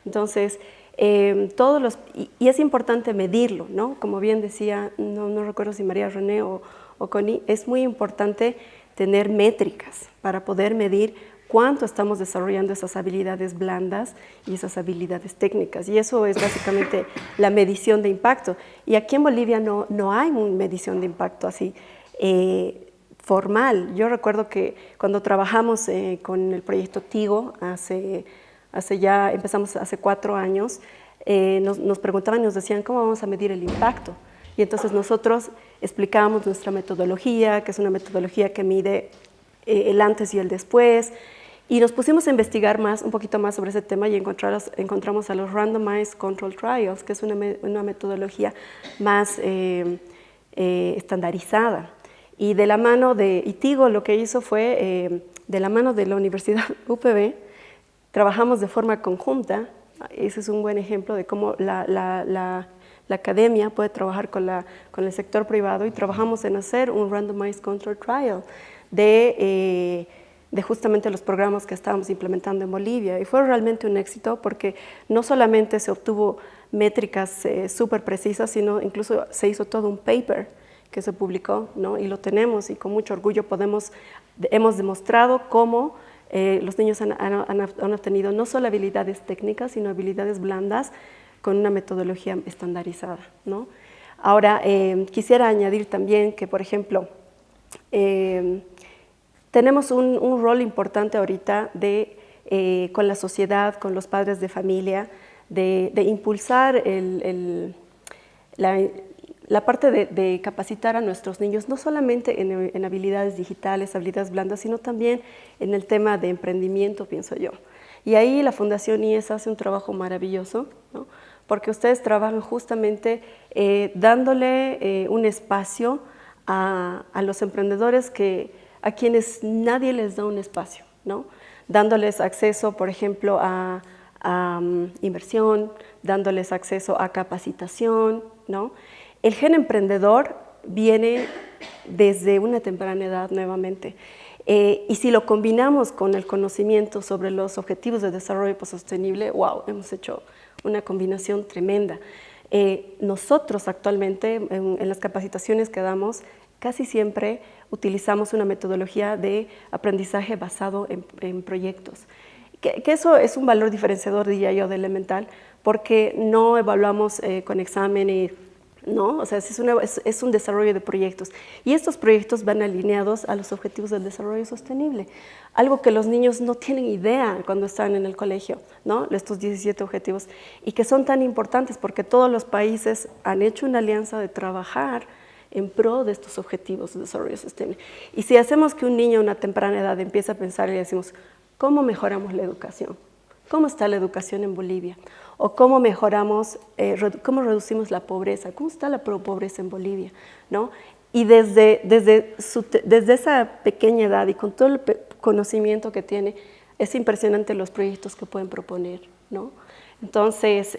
Entonces, y es importante medirlo, ¿no? Como bien decía, no recuerdo si María René o Connie, es muy importante tener métricas para poder medir cuánto estamos desarrollando esas habilidades blandas y esas habilidades técnicas. Y eso es básicamente la medición de impacto. Y aquí en Bolivia no hay una medición de impacto así formal. Yo recuerdo que cuando trabajamos con el proyecto Tigo, empezamos hace 4 años, nos preguntaban y nos decían cómo vamos a medir el impacto. Y entonces nosotros explicábamos nuestra metodología, que es una metodología que mide el antes y el después, y nos pusimos a investigar un poquito más sobre ese tema y encontramos a los Randomized Control Trials, que es una metodología más estandarizada. Y de la mano de Tigo lo que hizo fue, de la mano de la Universidad UPB, trabajamos de forma conjunta. Ese es un buen ejemplo de cómo la academia puede trabajar con el sector privado, y trabajamos en hacer un Randomized Control Trial de justamente los programas que estábamos implementando en Bolivia. Y fue realmente un éxito porque no solamente se obtuvo métricas súper precisas, sino incluso se hizo todo un paper que se publicó, ¿no? Y lo tenemos, y con mucho orgullo hemos demostrado cómo los niños han obtenido no solo habilidades técnicas, sino habilidades blandas con una metodología estandarizada, ¿no? Ahora, quisiera añadir también que, por ejemplo, tenemos un rol importante ahorita con la sociedad, con los padres de familia, de impulsar la parte de capacitar a nuestros niños, no solamente en habilidades digitales, habilidades blandas, sino también en el tema de emprendimiento, pienso yo. Y ahí la Fundación IES hace un trabajo maravilloso, ¿no? Porque ustedes trabajan justamente dándole un espacio a los emprendedores a quienes nadie les da un espacio, ¿no? Dándoles acceso, por ejemplo, a inversión, dándoles acceso a capacitación, ¿no? El gen emprendedor viene desde una temprana edad nuevamente. Y si lo combinamos con el conocimiento sobre los objetivos de desarrollo sostenible, wow, hemos hecho una combinación tremenda. Nosotros actualmente en las capacitaciones que damos casi siempre utilizamos una metodología de aprendizaje basado en proyectos. Que eso es un valor diferenciador, diría yo, de Elemental, porque no evaluamos con examen ¿no? O sea, es un desarrollo de proyectos. Y estos proyectos van alineados a los objetivos del desarrollo sostenible, algo que los niños no tienen idea cuando están en el colegio, ¿no? Estos 17 objetivos, y que son tan importantes porque todos los países han hecho una alianza de trabajar en pro de estos objetivos de desarrollo sostenible. Y si hacemos que un niño a una temprana edad empiece a pensar y le decimos, ¿cómo mejoramos la educación? ¿Cómo está la educación en Bolivia? ¿O cómo mejoramos, cómo reducimos la pobreza? ¿Cómo está la pobreza en Bolivia? ¿No? Y desde esa pequeña edad y con todo el conocimiento que tiene, es impresionante los proyectos que pueden proponer, ¿no? Entonces,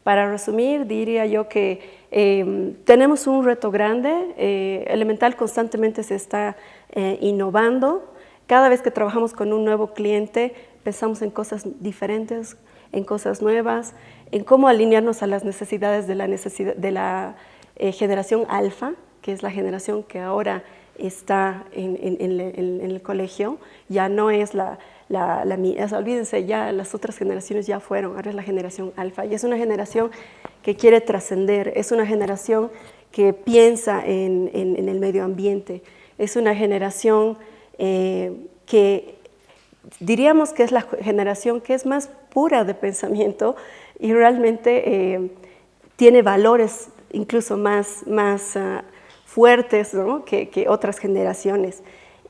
para resumir, diría yo que tenemos un reto grande. Elemental constantemente se está innovando. Cada vez que trabajamos con un nuevo cliente, pensamos en cosas diferentes, en cosas nuevas, en cómo alinearnos a las necesidades de la generación alfa, que es la generación que ahora está en el colegio. Ya no es olvídense, ya las otras generaciones ya fueron, ahora es la generación alfa. Y es una generación que quiere trascender, es una generación que piensa en el medio ambiente, es una generación que diríamos que es la generación que es más pura de pensamiento y realmente tiene valores incluso más fuertes, ¿no? que otras generaciones.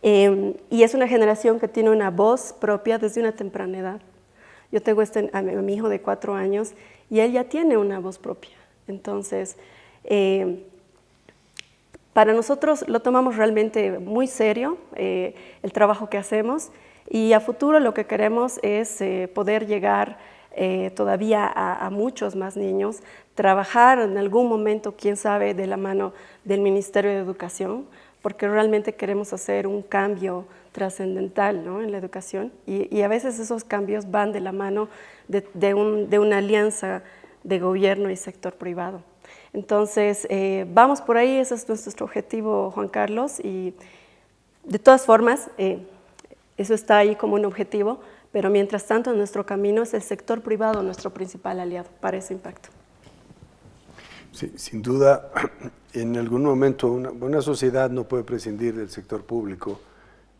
Y es una generación que tiene una voz propia desde una temprana edad. Yo tengo a mi hijo de 4 años y él ya tiene una voz propia. Entonces, para nosotros lo tomamos realmente muy serio, el trabajo que hacemos, y a futuro lo que queremos es poder llegar todavía a muchos más niños, trabajar en algún momento, quién sabe, de la mano del Ministerio de Educación, porque realmente queremos hacer un cambio trascendental, ¿no? En la educación, y a veces esos cambios van de la mano de una alianza de gobierno y sector privado. Entonces, vamos por ahí, ese es nuestro objetivo, Juan Carlos, y de todas formas, eso está ahí como un objetivo, pero mientras tanto en nuestro camino es el sector privado nuestro principal aliado para ese impacto. Sí, sin duda, en algún momento una sociedad no puede prescindir del sector público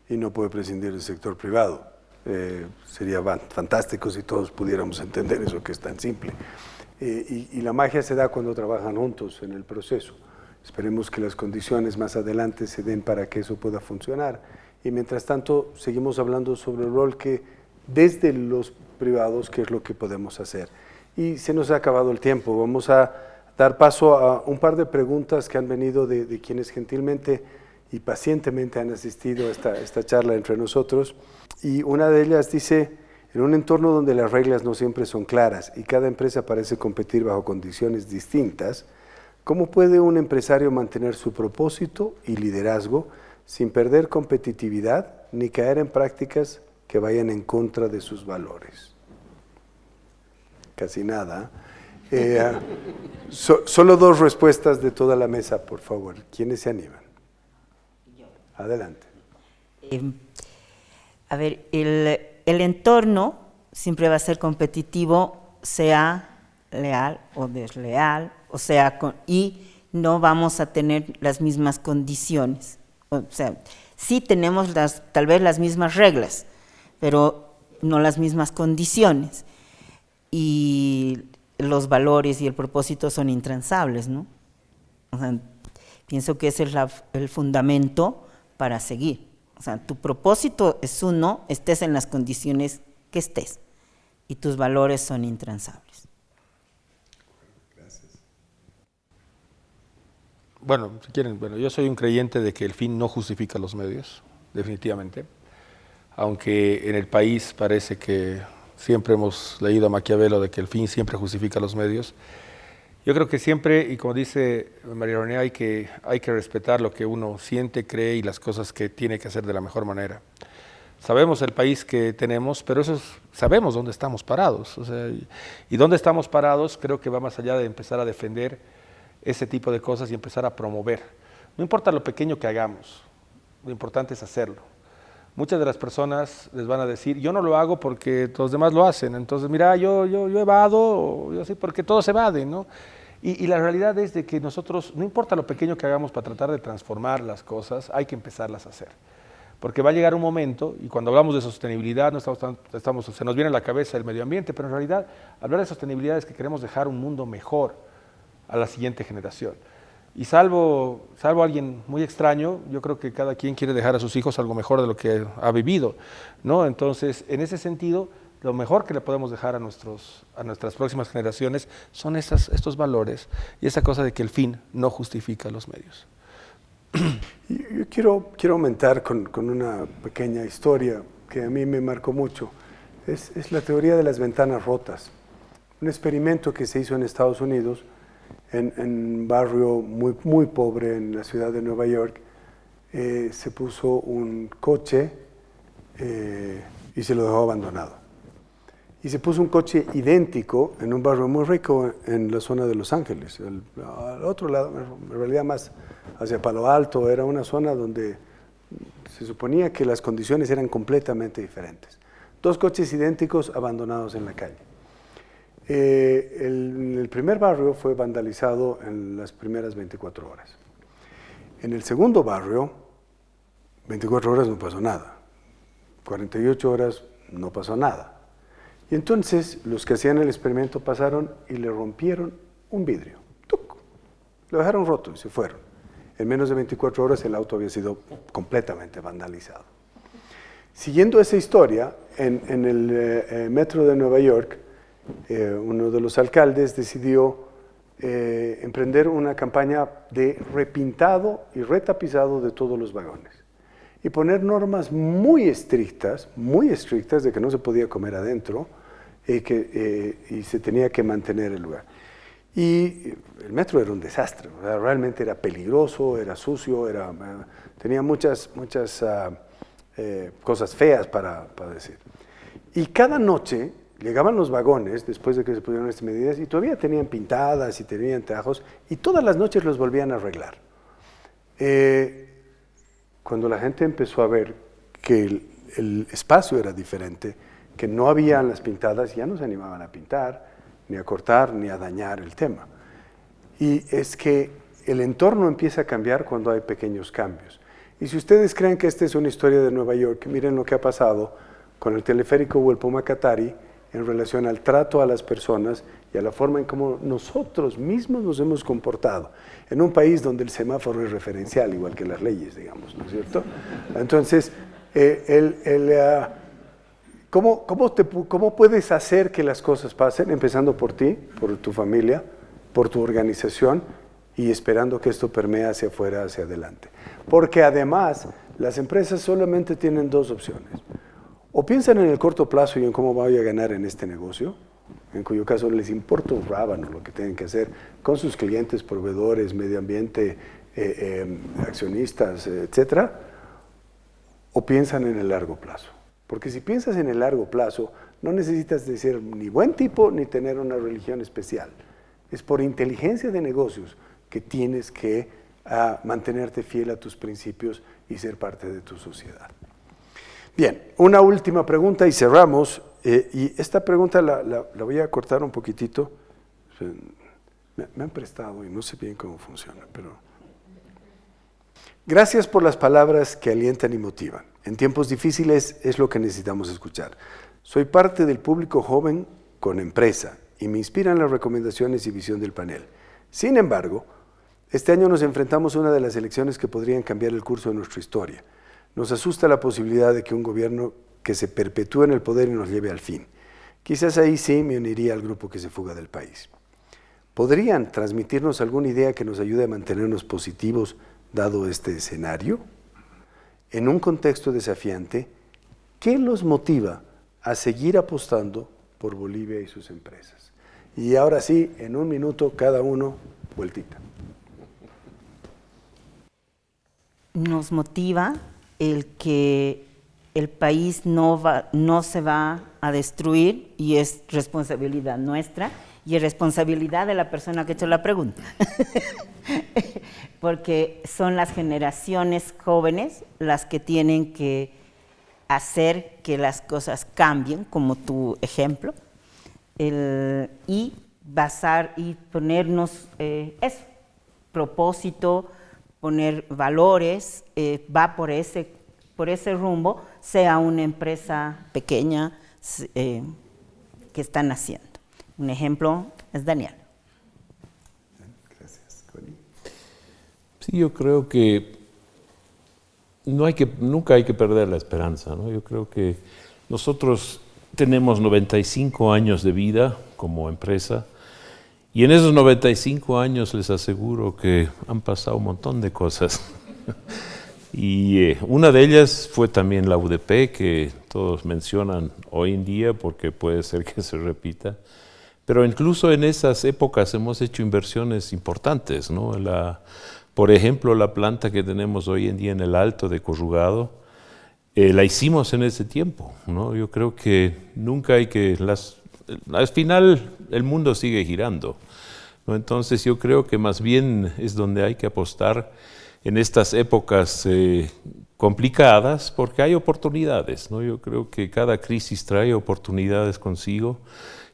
y no puede prescindir del sector privado. Sería fantástico si todos pudiéramos entender eso que es tan simple. Y la magia se da cuando trabajan juntos en el proceso. Esperemos que las condiciones más adelante se den para que eso pueda funcionar. Y mientras tanto, seguimos hablando sobre el rol que desde los privados, qué es lo que podemos hacer. Y se nos ha acabado el tiempo. Vamos a dar paso a un par de preguntas que han venido de quienes gentilmente y pacientemente han asistido a esta charla entre nosotros. Y una de ellas dice, en un entorno donde las reglas no siempre son claras y cada empresa parece competir bajo condiciones distintas, ¿cómo puede un empresario mantener su propósito y liderazgo sin perder competitividad ni caer en prácticas que vayan en contra de sus valores? Casi nada. Solo 2 respuestas de toda la mesa, por favor. ¿Quiénes se animan? Adelante. A ver, el entorno siempre va a ser competitivo, sea leal o desleal, o sea, y no vamos a tener las mismas condiciones. O sea, sí tenemos tal vez las mismas reglas, pero no las mismas condiciones. Y los valores y el propósito son intransables, ¿no? O sea, pienso que ese es el fundamento para seguir. O sea, tu propósito es uno, estés en las condiciones que estés, y tus valores son intransables. Gracias. Bueno, si quieren, yo soy un creyente de que el fin no justifica los medios, definitivamente. Aunque en el país parece que siempre hemos leído a Maquiavelo de que el fin siempre justifica los medios. Yo creo que siempre, y como dice María René, hay que respetar lo que uno siente, cree y las cosas que tiene que hacer de la mejor manera. Sabemos el país que tenemos, pero sabemos dónde estamos parados. O sea, y dónde estamos parados creo que va más allá de empezar a defender ese tipo de cosas y empezar a promover. No importa lo pequeño que hagamos, lo importante es hacerlo. Muchas de las personas les van a decir, yo no lo hago porque los demás lo hacen, entonces mira, yo evado, yo sí, porque todos evaden, ¿no? Y la realidad es de que nosotros, no importa lo pequeño que hagamos para tratar de transformar las cosas, hay que empezarlas a hacer. Porque va a llegar un momento, y cuando hablamos de sostenibilidad, no se nos viene a la cabeza el medio ambiente, pero en realidad hablar de sostenibilidad es que queremos dejar un mundo mejor a la siguiente generación. Y salvo alguien muy extraño, yo creo que cada quien quiere dejar a sus hijos algo mejor de lo que ha vivido, ¿no? Entonces, en ese sentido, lo mejor que le podemos dejar a nuestras próximas generaciones son estos valores y esa cosa de que el fin no justifica los medios. Yo quiero aumentar con una pequeña historia que a mí me marcó mucho. Es la teoría de las ventanas rotas. Un experimento que se hizo en Estados Unidos, en un barrio muy pobre en la ciudad de Nueva York. Se puso un coche y se lo dejó abandonado. Y se puso un coche idéntico en un barrio muy rico en la zona de Los Ángeles. Al otro lado, en realidad más hacia Palo Alto, era una zona donde se suponía que las condiciones eran completamente diferentes. 2 coches idénticos abandonados en la calle. El primer barrio fue vandalizado en las primeras 24 horas. En el segundo barrio, 24 horas no pasó nada. 48 horas no pasó nada. Y entonces los que hacían el experimento pasaron y le rompieron un vidrio. ¡Tuc! Lo dejaron roto y se fueron. En menos de 24 horas el auto había sido completamente vandalizado. Siguiendo esa historia, en el metro de Nueva York, uno de los alcaldes decidió emprender una campaña de repintado y retapizado de todos los vagones y poner normas muy estrictas de que no se podía comer adentro y se tenía que mantener el lugar. Y el metro era un desastre, ¿verdad? Realmente era peligroso, era sucio, tenía muchas cosas feas para decir. Y cada noche llegaban los vagones, después de que se pusieron estas medidas, y todavía tenían pintadas y tenían tajos, y todas las noches los volvían a arreglar. Cuando la gente empezó a ver que el espacio era diferente, que no habían las pintadas, ya no se animaban a pintar, ni a cortar, ni a dañar el tema. Y es que el entorno empieza a cambiar cuando hay pequeños cambios. Y si ustedes creen que esta es una historia de Nueva York, miren lo que ha pasado con el teleférico o el Pumacatari en relación al trato a las personas y a la forma en cómo nosotros mismos nos hemos comportado en un país donde el semáforo es referencial, igual que las leyes, digamos, ¿no es cierto? Entonces, ¿cómo puedes hacer que las cosas pasen? Empezando por ti, por tu familia, por tu organización y esperando que esto permee hacia afuera, hacia adelante. Porque además, las empresas solamente tienen 2 opciones. O piensan en el corto plazo y en cómo voy a ganar en este negocio, en cuyo caso les importa un rábano lo que tienen que hacer con sus clientes, proveedores, medio ambiente, accionistas, etcétera, o piensan en el largo plazo. Porque si piensas en el largo plazo, no necesitas de ser ni buen tipo ni tener una religión especial. Es por inteligencia de negocios que tienes que mantenerte fiel a tus principios y ser parte de tu sociedad. Bien, una última pregunta y cerramos. Y esta pregunta la voy a cortar un poquitito. Me han prestado y no sé bien cómo funciona, pero... Gracias por las palabras que alientan y motivan. En tiempos difíciles es lo que necesitamos escuchar. Soy parte del público joven con empresa y me inspiran las recomendaciones y visión del panel. Sin embargo, este año nos enfrentamos a una de las elecciones que podrían cambiar el curso de nuestra historia. Nos asusta la posibilidad de que un gobierno que se perpetúe en el poder y nos lleve al fin. Quizás ahí sí me uniría al grupo que se fuga del país. ¿Podrían transmitirnos alguna idea que nos ayude a mantenernos positivos dado este escenario? En un contexto desafiante, ¿qué los motiva a seguir apostando por Bolivia y sus empresas? Y ahora sí, en 1 minuto cada uno, vueltita. Nos motiva el que el país no se va a destruir y es responsabilidad nuestra y es responsabilidad de la persona que ha hecho la pregunta. Porque son las generaciones jóvenes las que tienen que hacer que las cosas cambien, como tu ejemplo, y basar y ponernos eso, propósito, poner valores, va por ese rumbo, sea una empresa pequeña que están haciendo. Un ejemplo es Daniel. Gracias, Connie. Sí, yo creo que nunca hay que perder la esperanza, ¿no? Yo creo que nosotros tenemos 95 años de vida como empresa y en esos 95 años les aseguro que han pasado un montón de cosas. Y una de ellas fue también la UDP, que todos mencionan hoy en día porque puede ser que se repita. Pero incluso en esas épocas hemos hecho inversiones importantes, ¿no? Por ejemplo, la planta que tenemos hoy en día en el Alto de Corrugado, la hicimos en ese tiempo, ¿no? Yo creo que nunca hay que... al final el mundo sigue girando, ¿no? Entonces yo creo que más bien es donde hay que apostar en estas épocas complicadas, porque hay oportunidades, ¿no? Yo creo que cada crisis trae oportunidades consigo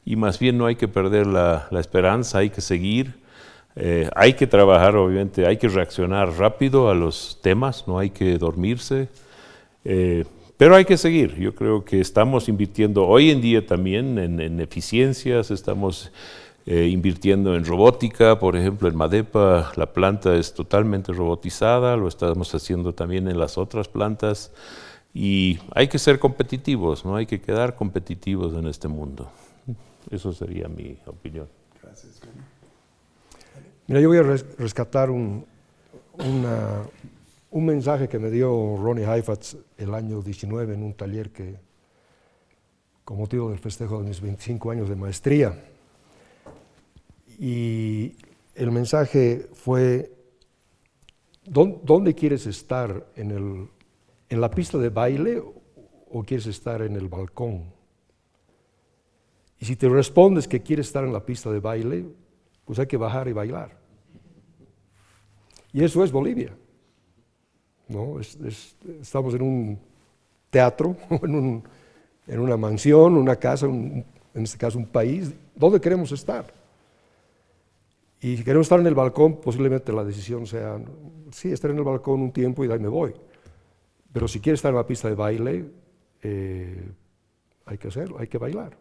y más bien no hay que perder la esperanza, hay que seguir. Hay que trabajar, obviamente, hay que reaccionar rápido a los temas, no hay que dormirse, pero hay que seguir. Yo creo que estamos invirtiendo hoy en día también en eficiencias, estamos invirtiendo en robótica, por ejemplo, en Madepa la planta es totalmente robotizada, lo estamos haciendo también en las otras plantas y hay que ser competitivos, ¿no? Hay que quedar competitivos en este mundo. Eso sería mi opinión. Gracias, Connie. Mira, yo voy a rescatar un mensaje que me dio Ronnie Heifetz el año 19 en un taller con motivo del festejo de mis 25 años de maestría. Y el mensaje fue, ¿dónde quieres estar? ¿En la pista de baile o quieres estar en el balcón? Y si te respondes que quieres estar en la pista de baile, pues hay que bajar y bailar. Y eso es Bolivia, ¿no? Estamos en un teatro, en una mansión, una casa, en este caso un país. ¿Dónde queremos estar? Y si queremos estar en el balcón, posiblemente la decisión sea, sí, estar en el balcón un tiempo y de ahí me voy. Pero si quieres estar en la pista de baile, hay que hacerlo, hay que bailar.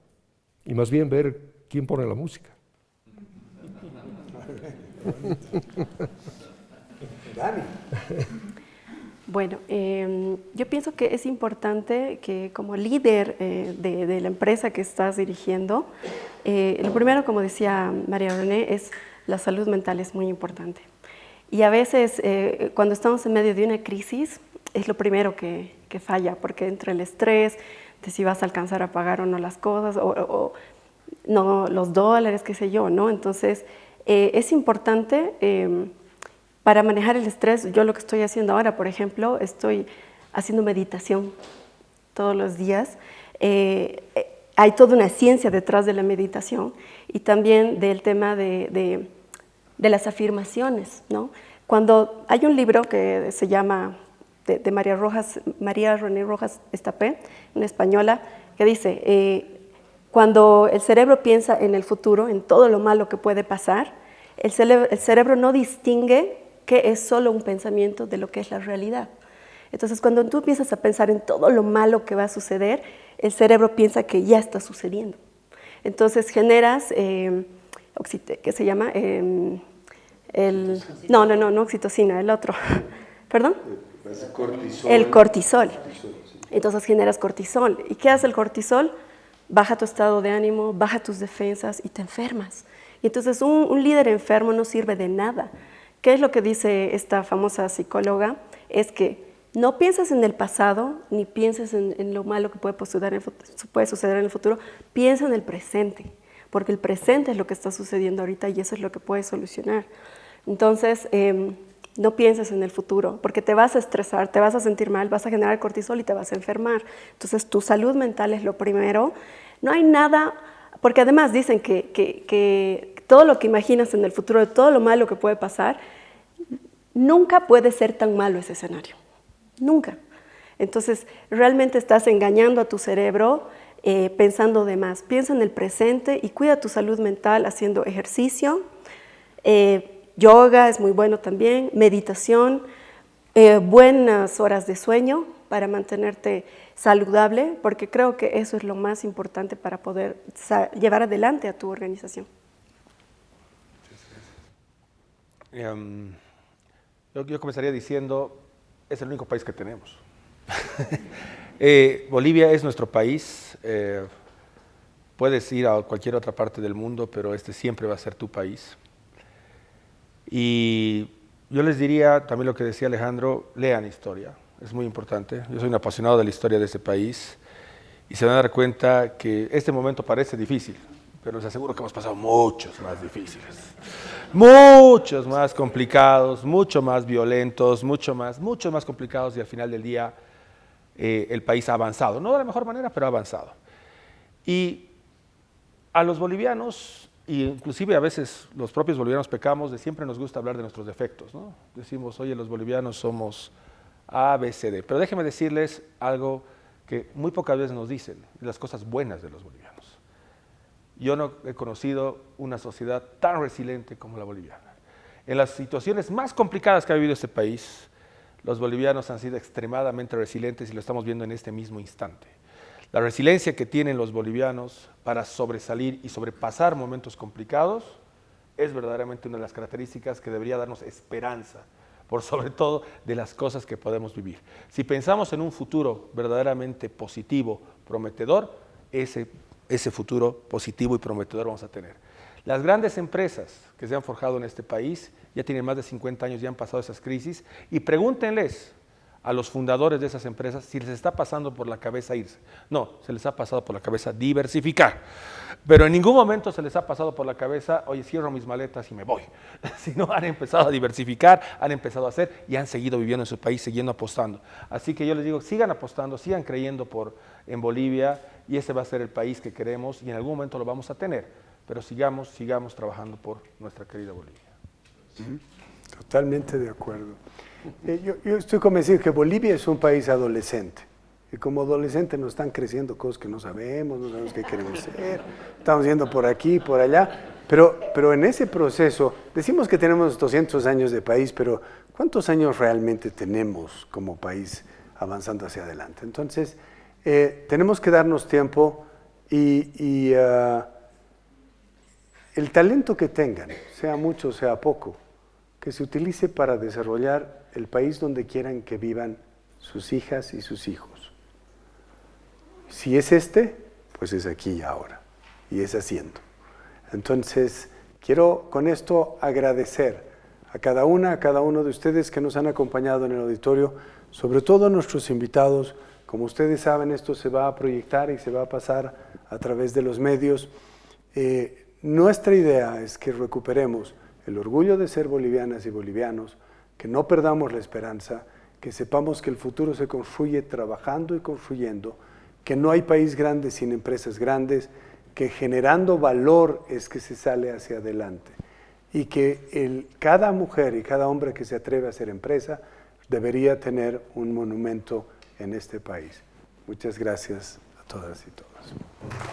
Y más bien ver quién pone la música. Dani. Bueno, yo pienso que es importante que como líder de la empresa que estás dirigiendo, lo primero, como decía María René, es la salud mental es muy importante. Y a veces cuando estamos en medio de una crisis es lo primero que falla, porque entre el estrés de si vas a alcanzar a pagar o no las cosas, o no los dólares, qué sé yo, ¿no? Entonces es importante para manejar el estrés. Yo lo que estoy haciendo ahora, por ejemplo, estoy haciendo meditación todos los días. Hay toda una ciencia detrás de la meditación y también del tema de las afirmaciones, ¿no? Cuando hay un libro que se llama de María René Rojas Estapé, una española, que dice, cuando el cerebro piensa en el futuro, en todo lo malo que puede pasar, el cerebro no distingue que es solo un pensamiento de lo que es la realidad. Entonces, cuando tú empiezas a pensar en todo lo malo que va a suceder, el cerebro piensa que ya está sucediendo. Entonces, generas, ¿qué se llama? No oxitocina, el otro. ¿Perdón? Cortisol. El cortisol. Entonces, generas cortisol. ¿Y qué hace el cortisol? Baja tu estado de ánimo, baja tus defensas y te enfermas. Y entonces, un líder enfermo no sirve de nada. ¿Qué es lo que dice esta famosa psicóloga? Es que no pienses en el pasado, ni pienses en lo malo que puede suceder en el futuro, piensa en el presente, porque el presente es lo que está sucediendo ahorita y eso es lo que puedes solucionar. Entonces, no pienses en el futuro, porque te vas a estresar, te vas a sentir mal, vas a generar cortisol y te vas a enfermar. Entonces, tu salud mental es lo primero. No hay nada, porque además dicen que todo lo que imaginas en el futuro, de todo lo malo que puede pasar, nunca puede ser tan malo ese escenario. Nunca. Entonces, realmente estás engañando a tu cerebro pensando de más. Piensa en el presente y cuida tu salud mental haciendo ejercicio. Yoga es muy bueno también, meditación, buenas horas de sueño para mantenerte saludable, porque creo que eso es lo más importante para poder llevar adelante a tu organización. Yo comenzaría diciendo, es el único país que tenemos. Bolivia es nuestro país. Puedes ir a cualquier otra parte del mundo, pero este siempre va a ser tu país. Y yo les diría, también lo que decía Alejandro, lean historia, es muy importante. Yo soy un apasionado de la historia de este país y se van a dar cuenta que este momento parece difícil, pero les aseguro que hemos pasado muchos más difíciles, muchos más complicados, mucho más violentos, mucho más complicados, y al final del día el país ha avanzado, no de la mejor manera, pero ha avanzado. Y a los bolivianos, y inclusive a veces los propios bolivianos pecamos de siempre nos gusta hablar de nuestros defectos, ¿no? Decimos, oye, los bolivianos somos A, B, C, D. Pero déjenme decirles algo que muy pocas veces nos dicen, las cosas buenas de los bolivianos. Yo no he conocido una sociedad tan resiliente como la boliviana. En las situaciones más complicadas que ha vivido este país, los bolivianos han sido extremadamente resilientes y lo estamos viendo en este mismo instante. La resiliencia que tienen los bolivianos para sobresalir y sobrepasar momentos complicados es verdaderamente una de las características que debería darnos esperanza, por sobre todo de las cosas que podemos vivir. Si pensamos en un futuro verdaderamente positivo, prometedor, ese futuro positivo y prometedor vamos a tener. Las grandes empresas que se han forjado en este país ya tienen más de 50 años, ya han pasado esas crisis, y pregúntenles a los fundadores de esas empresas si les está pasando por la cabeza irse. No, se les ha pasado por la cabeza diversificar, pero en ningún momento se les ha pasado por la cabeza, oye, cierro mis maletas y me voy. Sino han empezado a diversificar, han empezado a hacer y han seguido viviendo en su país, siguiendo apostando. Así que yo les digo, sigan apostando, sigan creyendo en Bolivia, y ese va a ser el país que queremos y en algún momento lo vamos a tener, pero sigamos trabajando por nuestra querida Bolivia. Totalmente de acuerdo. Yo estoy convencido que Bolivia es un país adolescente. Y como adolescentes nos están creciendo cosas que no sabemos qué queremos ser. Estamos yendo por aquí, por allá. Pero en ese proceso, decimos que tenemos 200 años de país, pero ¿cuántos años realmente tenemos como país avanzando hacia adelante? Entonces, tenemos que darnos tiempo y el talento que tengan, sea mucho, sea poco, que se utilice para desarrollar el país donde quieran que vivan sus hijas y sus hijos. Si es pues es aquí y ahora, y es haciendo. Entonces, quiero con esto agradecer a cada uno de ustedes que nos han acompañado en el auditorio, sobre todo a nuestros invitados. Como ustedes saben, esto se va a proyectar y se va a pasar a través de los medios. Nuestra idea es que recuperemos el orgullo de ser bolivianas y bolivianos, que no perdamos la esperanza, que sepamos que el futuro se construye trabajando y construyendo, que no hay país grande sin empresas grandes, que generando valor es que se sale hacia adelante, y que cada mujer y cada hombre que se atreve a hacer empresa debería tener un monumento en este país. Muchas gracias a todas y todos.